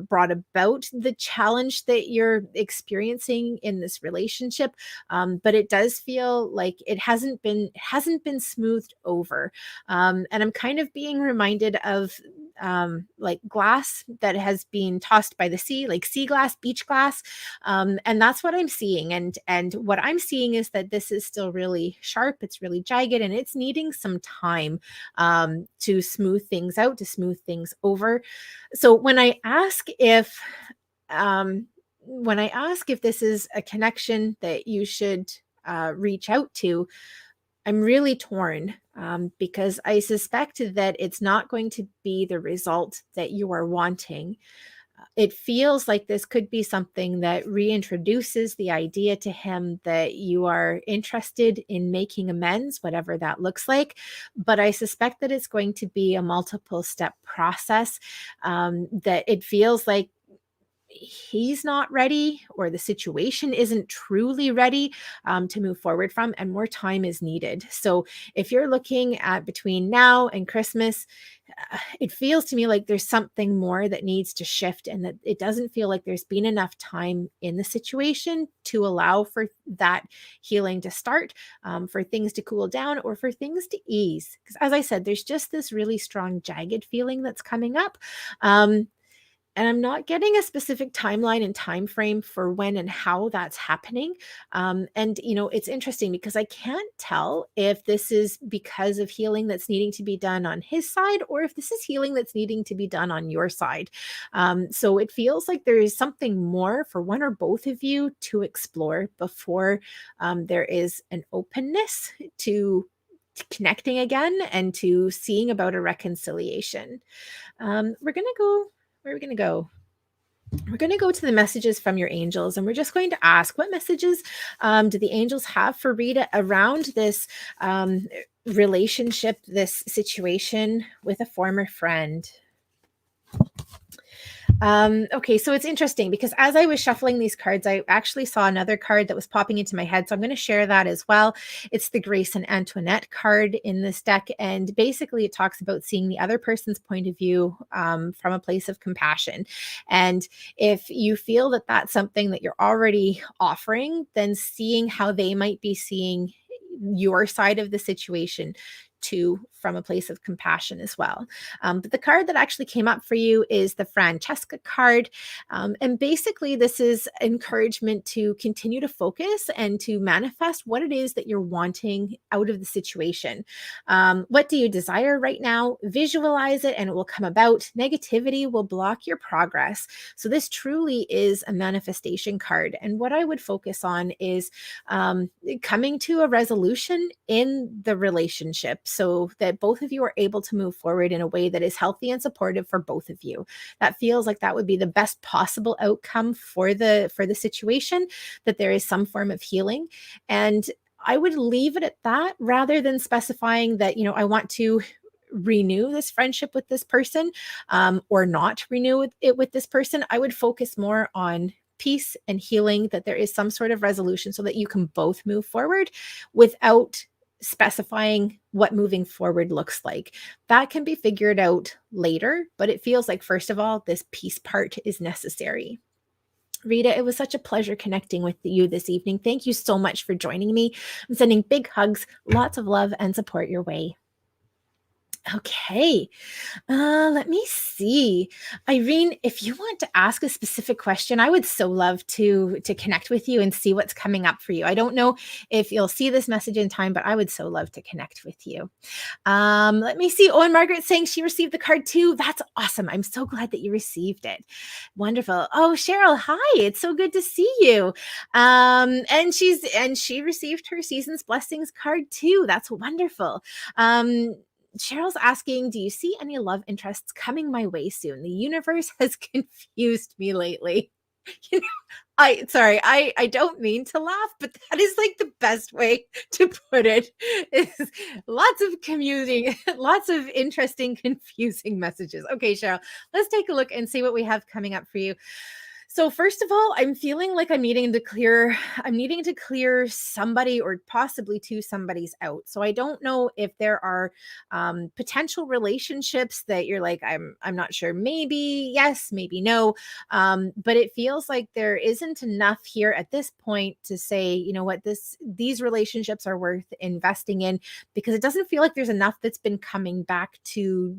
[SPEAKER 1] brought about the challenge that you're experiencing in this relationship. But it does feel like it hasn't been smoothed over. And I'm kind of being reminded of like glass that has been tossed by the sea, like sea glass, beach glass. And that's what I'm seeing. And what I'm seeing is that this is still really sharp, it's really jagged, and it's needing some time to smooth things out, to smooth things over. So when I ask if this is a connection that you should reach out to, I'm really torn because I suspect that it's not going to be the result that you are wanting. It feels like this could be something that reintroduces the idea to him that you are interested in making amends, whatever that looks like. But I suspect that it's going to be a multiple step process, that it feels like he's not ready or the situation isn't truly ready to move forward from, and more time is needed. So if you're looking at between now and Christmas, it feels to me like there's something more that needs to shift, and that it doesn't feel like there's been enough time in the situation to allow for that healing to start, for things to cool down or for things to ease. Because as I said, there's just this really strong jagged feeling that's coming up. And I'm not getting a specific timeline and time frame for when and how that's happening. And it's interesting because I can't tell if this is because of healing that's needing to be done on his side, or if this is healing that's needing to be done on your side. So it feels like there is something more for one or both of you to explore before there is an openness to connecting again and to seeing about a reconciliation. We're going to go. Where are we going to go? We're going to go to the messages from your angels, and we're just going to ask, what messages do the angels have for Rita around this relationship, this situation with a former friend? Okay, so it's interesting because as I was shuffling these cards, I actually saw another card that was popping into my head. So I'm going to share that as well. It's the Grace and Antoinette card in this deck. And basically, it talks about seeing the other person's point of view from a place of compassion. And if you feel that that's something that you're already offering, then seeing how they might be seeing your side of the situation too from a place of compassion as well. But the card that actually came up for you is the Francesca card. And basically, this is encouragement to continue to focus and to manifest what it is that you're wanting out of the situation. What do you desire right now? Visualize it and it will come about. Negativity will block your progress. So this truly is a manifestation card. And what I would focus on is coming to a resolution in the relationship so that both of you are able to move forward in a way that is healthy and supportive for both of you. That feels like that would be the best possible outcome for the situation, that there is some form of healing. And I would leave it at that rather than specifying that, I want to renew this friendship with this person or not renew it with this person. I would focus more on peace and healing, that there is some sort of resolution so that you can both move forward without specifying what moving forward looks like. That can be figured out later, but it feels like, first of all, this peace part is necessary. Rita, it was such a pleasure connecting with you this evening. Thank you so much for joining me. I'm sending big hugs, lots of love and support your way. Okay. Let me see. Irene, if you want to ask a specific question, I would so love to connect with you and see what's coming up for you. I don't know if you'll see this message in time, but I would so love to connect with you. Let me see. Oh, and Margaret's saying she received the card too. That's awesome. I'm so glad that you received it. Wonderful. Oh, Cheryl, hi. It's so good to see you. And she received her season's blessings card too. That's wonderful. Cheryl's asking, do you see any love interests coming my way soon? The universe has confused me lately. You know, I don't mean to laugh, but that is like the best way to put it. Is lots of commuting, lots of interesting, confusing messages. Okay, Cheryl, let's take a look and see what we have coming up for you. So first of all, I'm feeling like I'm needing to clear somebody or possibly two somebody's out. So I don't know if there are potential relationships that you're like, I'm not sure, maybe yes, maybe no. But it feels like there isn't enough here at this point to say, you know what, these relationships are worth investing in, because it doesn't feel like there's enough that's been coming back to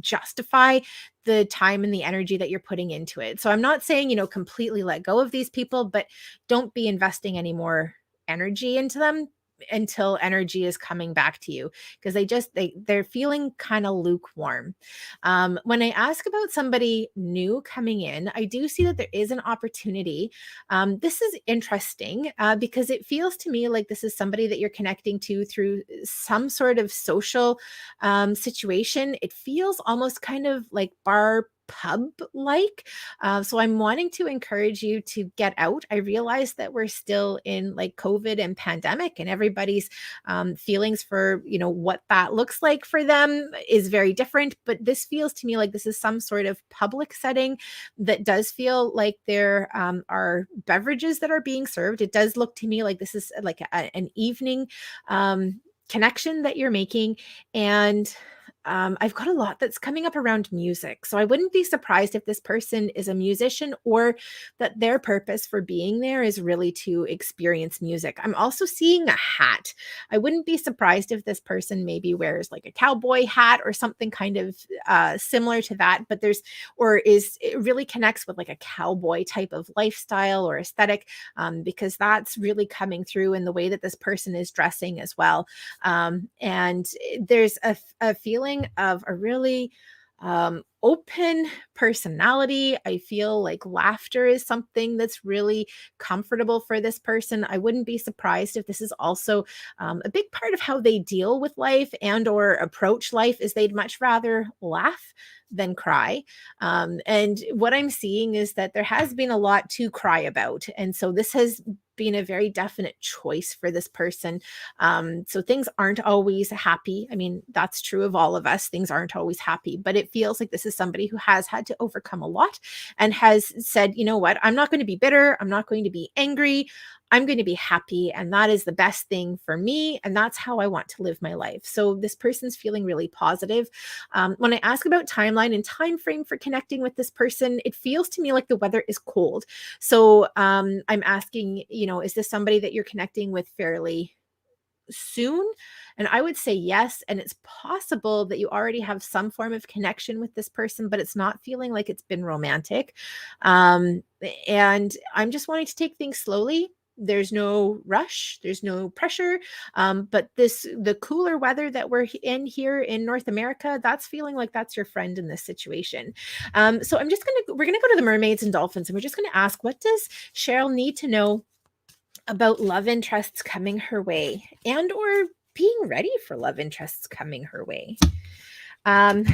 [SPEAKER 1] justify the time and the energy that you're putting into it. So I'm not saying, completely let go of these people, but don't be investing any more energy into them until energy is coming back to you, because they're feeling kind of lukewarm. When I ask about somebody new coming in, I do see that there is an opportunity. This is interesting because it feels to me like this is somebody that you're connecting to through some sort of social situation. It feels almost kind of like bar pub like. So I'm wanting to encourage you to get out. I realize that we're still in like COVID and pandemic, and everybody's feelings for, what that looks like for them is very different. But this feels to me like this is some sort of public setting that does feel like there are beverages that are being served. It does look to me like this is like an evening connection that you're making. And I've got a lot that's coming up around music. So I wouldn't be surprised if this person is a musician, or that their purpose for being there is really to experience music. I'm also seeing a hat. I wouldn't be surprised if this person maybe wears like a cowboy hat or something kind of similar to that, but it really connects with like a cowboy type of lifestyle or aesthetic, because that's really coming through in the way that this person is dressing as well. And there's a feeling of a really open personality. I feel like laughter is something that's really comfortable for this person. I wouldn't be surprised if this is also a big part of how they deal with life and or approach life, is they'd much rather laugh than cry. And what I'm seeing is that there has been a lot to cry about. And so this has been a very definite choice for this person. So things aren't always happy. I mean, that's true of all of us. Things aren't always happy, but it feels like this is somebody who has had to overcome a lot and has said, you know what, I'm not going to be bitter. I'm not going to be angry. I'm going to be happy. And that is the best thing for me. And that's how I want to live my life. So this person's feeling really positive. When I ask about timeline and time frame for connecting with this person, it feels to me like the weather is cold. So I'm asking, is this somebody that you're connecting with fairly soon? And I would say yes. And it's possible that you already have some form of connection with this person, but it's not feeling like it's been romantic. And I'm just wanting to take things slowly. There's no rush, there's no pressure. But the cooler weather that we're in here in North America, that's feeling like that's your friend in this situation. So we're gonna go to the mermaids and dolphins, and we're just gonna ask, what does Cheryl need to know about love interests coming her way, and or being ready for love interests coming her way? Um,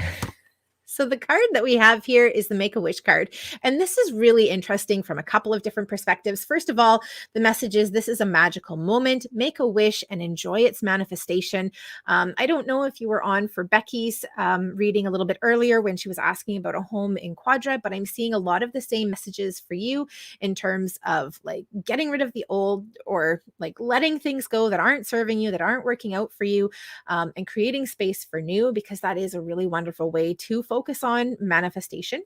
[SPEAKER 1] So the card that we have here is the Make-A-Wish card. And this is really interesting from a couple of different perspectives. First of all, the message is this is a magical moment. Make a wish and enjoy its manifestation. I don't know if you were on for Becky's reading a little bit earlier when she was asking about a home in Quadra, but I'm seeing a lot of the same messages for you in terms of like getting rid of the old or like letting things go that aren't serving you, that aren't working out for you, and creating space for new, because that is a really wonderful way to focus on manifestation.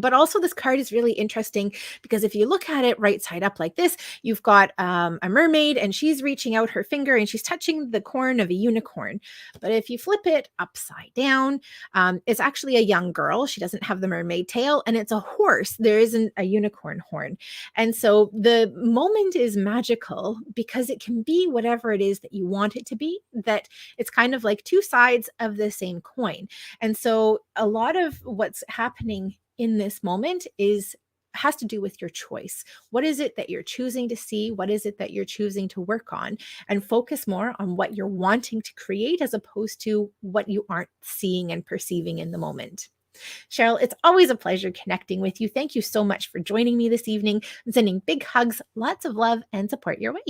[SPEAKER 1] But also, this card is really interesting because if you look at it right side up like this, you've got a mermaid and she's reaching out her finger and she's touching the corn of a unicorn. But if you flip it upside down, it's actually a young girl. She doesn't have the mermaid tail, and it's a horse. There isn't a unicorn horn. And so the moment is magical because it can be whatever it is that you want it to be, that it's kind of like two sides of the same coin. And so a lot of what's happening in this moment has to do with your choice. What is it that you're choosing to see? What is it that you're choosing to work on? And focus more on what you're wanting to create as opposed to what you aren't seeing and perceiving in the moment. Cheryl, it's always a pleasure connecting with you. Thank you so much for joining me this evening. I'm sending big hugs, lots of love and support your way.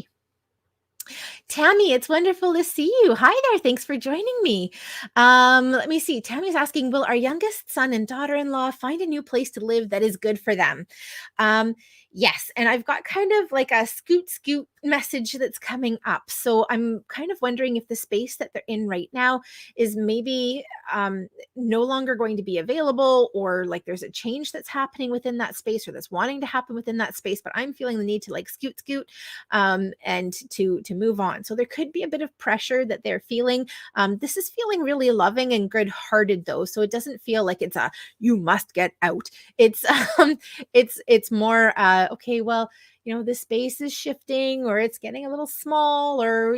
[SPEAKER 1] Tammy, it's wonderful to see you. Hi there. Thanks for joining me. Let me see. Tammy's asking, will our youngest son and daughter-in-law find a new place to live that is good for them? Yes. And I've got kind of like a scoot message that's coming up. So I'm kind of wondering if the space that they're in right now is maybe no longer going to be available, or like there's a change that's happening within that space or that's wanting to happen within that space. But I'm feeling the need to like scoot and to move on. So there could be a bit of pressure that they're feeling. This is feeling really loving and good-hearted though. So it doesn't feel like it's a you must get out. It's it's more okay, well, this space is shifting or it's getting a little small, or,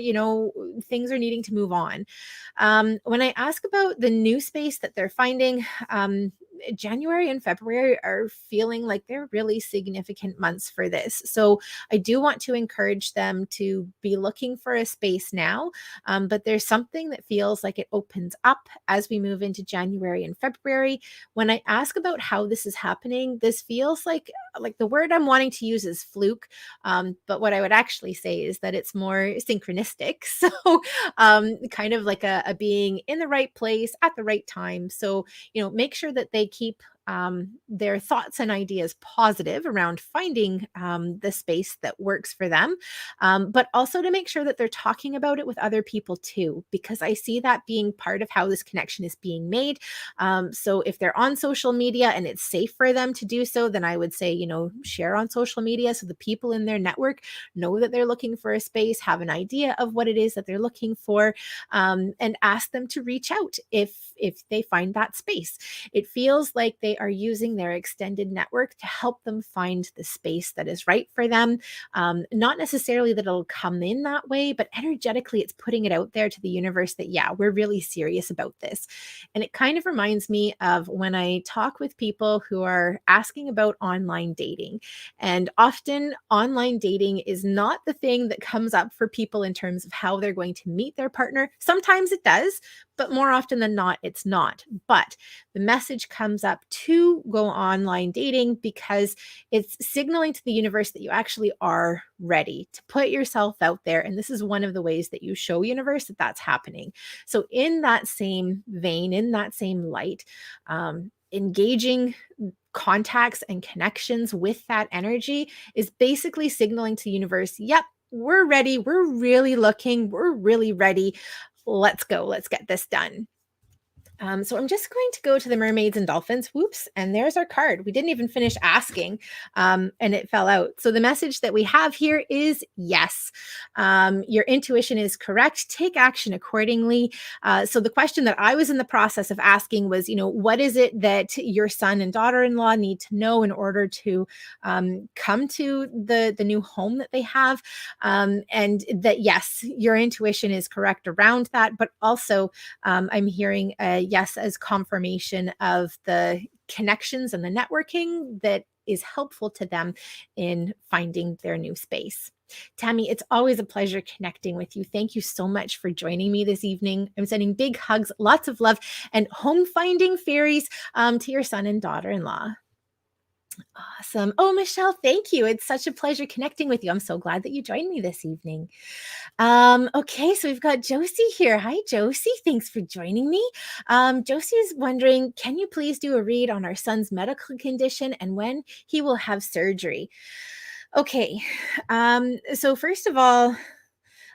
[SPEAKER 1] things are needing to move on. When I ask about the new space that they're finding, January and February are feeling like they're really significant months for this. So I do want to encourage them to be looking for a space now. But there's something that feels like it opens up as we move into January and February. When I ask about how this is happening, this feels like the word I'm wanting to use is fluke. But what I would actually say is that it's more synchronistic. So kind of like a being in the right place at the right time. So, make sure that they keep their thoughts and ideas positive around finding the space that works for them, but also to make sure that they're talking about it with other people too, because I see that being part of how this connection is being made. So if they're on social media and it's safe for them to do so, then I would say, share on social media so the people in their network know that they're looking for a space, have an idea of what it is that they're looking for, and ask them to reach out if they find that space. It feels like they are using their extended network to help them find the space that is right for them. Not necessarily that it'll come in that way, but energetically it's putting it out there to the universe that, yeah, we're really serious about this. And it kind of reminds me of when I talk with people who are asking about online dating. And often online dating is not the thing that comes up for people in terms of how they're going to meet their partner. Sometimes it does, but more often than not, it's not. But the message comes up to go online dating because it's signaling to the universe that you actually are ready to put yourself out there. And this is one of the ways that you show universe that that's happening. So in that same vein, in that same light, engaging contacts and connections with that energy is basically signaling to the universe, yep, we're ready. We're really looking. We're really ready. Let's go. Let's get this done. So I'm just going to go to the mermaids and dolphins. Whoops. And there's our card. We didn't even finish asking, and it fell out. So the message that we have here is yes. Your intuition is correct. Take action accordingly. So the question that I was in the process of asking was, what is it that your son and daughter-in-law need to know in order to come to the new home that they have? And that, yes, your intuition is correct around that. But also I'm hearing yes as confirmation of the connections and the networking that is helpful to them in finding their new space. Tammy, it's always a pleasure connecting with you. Thank you so much for joining me this evening. I'm sending big hugs, lots of love, and home finding fairies to your son and daughter-in-law. Awesome. Oh, Michelle, thank you. It's such a pleasure connecting with you. I'm so glad that you joined me this evening. Okay, so we've got Josie here. Hi, Josie. Thanks for joining me. Josie is wondering, can you please do a read on our son's medical condition and when he will have surgery? Okay. So first of all,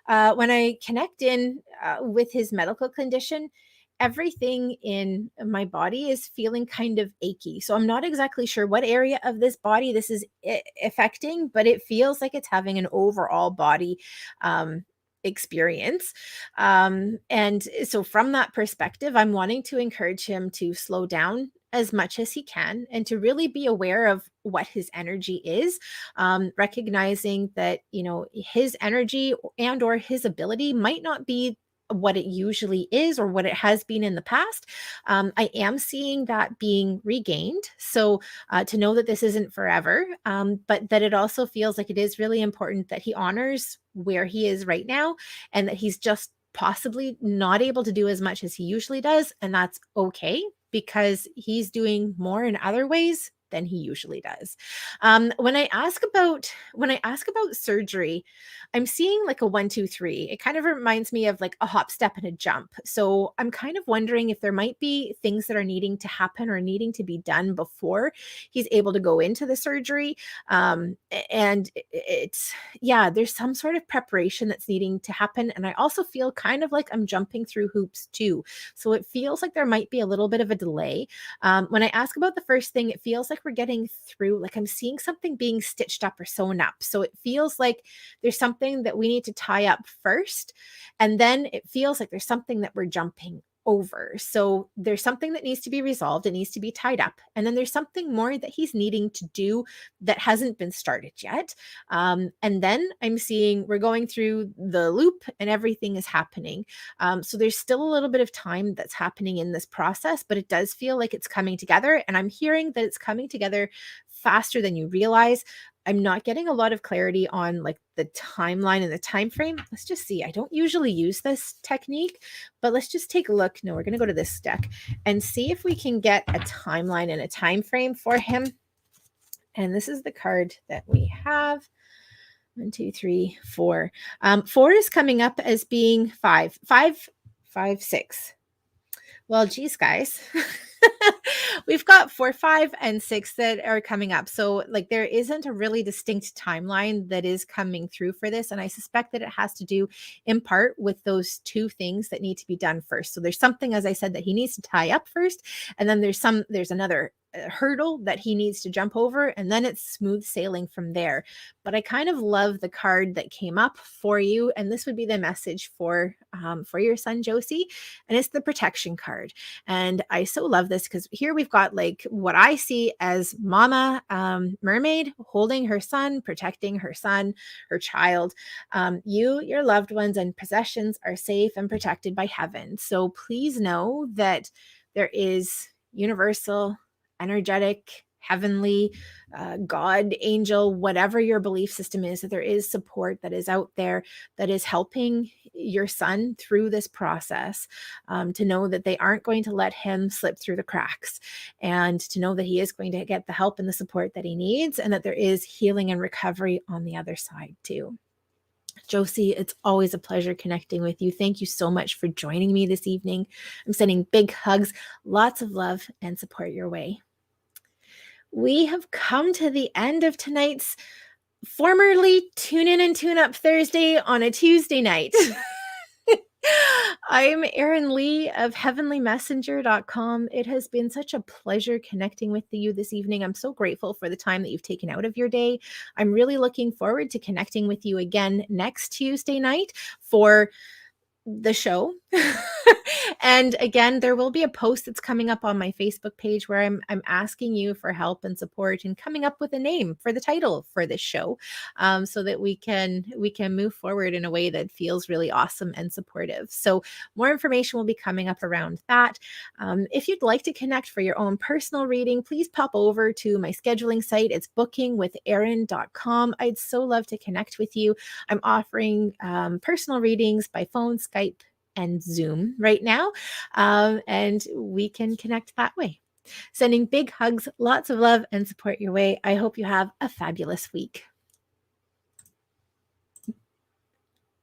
[SPEAKER 1] when I connect in with his medical condition, everything in my body is feeling kind of achy. So I'm not exactly sure what area of this body this is affecting, but it feels like it's having an overall body um, experience. And so, from that perspective, I'm wanting to encourage him to slow down as much as he can and to really be aware of what his energy is, recognizing that, you know, his energy and or his ability might not be what it usually is or what it has been in the past. I am seeing that being regained. So to know that this isn't forever, but that it also feels like it is really important that he honors where he is right now and that he's just possibly not able to do as much as he usually does. And that's okay because he's doing more in other ways than he usually does. When I ask about surgery, I'm seeing like a 1, 2, 3. It kind of reminds me of like a hop, step, and a jump. So I'm kind of wondering if there might be things that are needing to happen or needing to be done before he's able to go into the surgery. And it's, yeah, there's some sort of preparation that's needing to happen. And I also feel kind of like I'm jumping through hoops too. So it feels like there might be a little bit of a delay. When I ask about the first thing, it feels like we're getting through, like I'm seeing something being stitched up or sewn up. So it feels like there's something that we need to tie up first. And then it feels like there's something that we're jumping over. So there's something that needs to be resolved. It needs to be tied up. And then there's something more that he's needing to do that hasn't been started yet. And then I'm seeing we're going through the loop and everything is happening. So there's still a little bit of time that's happening in this process, but it does feel like it's coming together. And I'm hearing that it's coming together faster than you realize. I'm not getting a lot of clarity on like the timeline and the time frame. Let's just see. I don't usually use this technique, but let's just take a look. No, we're going to go to this deck and see if we can get a timeline and a time frame for him. And this is the card that we have. 1, 2, 3, 4. 4 is coming up as being 5. 5, 5, 6. Well, geez, guys. We've got 4, 5, and 6 that are coming up. So like there isn't a really distinct timeline that is coming through for this. And I suspect that it has to do in part with those two things that need to be done first. So there's something, as I said, that he needs to tie up first. And then there's another hurdle that he needs to jump over, and then it's smooth sailing from there. But I kind of love the card that came up for you, and this would be the message for your son Josie, and it's the protection card. And I so love this because here we've got like what I see as Mama Mermaid holding her son, protecting her son, her child. You, your loved ones, and possessions are safe and protected by heaven. So please know that there is universal, energetic, heavenly, God, angel, whatever your belief system is, that there is support that is out there that is helping your son through this process, to know that they aren't going to let him slip through the cracks, and to know that he is going to get the help and the support that he needs, and that there is healing and recovery on the other side too. Josie, it's always a pleasure connecting with you. Thank you so much for joining me this evening. I'm sending big hugs, lots of love and support your way. We have come to the end of tonight's formerly Tune In and Tune Up Thursday on a Tuesday night. I'm Erin Lee of heavenlymessenger.com. It has been such a pleasure connecting with you this evening. I'm so grateful for the time that you've taken out of your day. I'm really looking forward to connecting with you again next Tuesday night for the show. And again, there will be a post that's coming up on my Facebook page where I'm asking you for help and support and coming up with a name for the title for this show, so that we can move forward in a way that feels really awesome and supportive. So more information will be coming up around that. If you'd like to connect for your own personal reading, please pop over to my scheduling site. It's bookingwitherin.com. I'd so love to connect with you. I'm offering personal readings by phone, Skype, and Zoom right now, and we can connect that way. Sending big hugs, lots of love and support your way. I hope you have a fabulous week.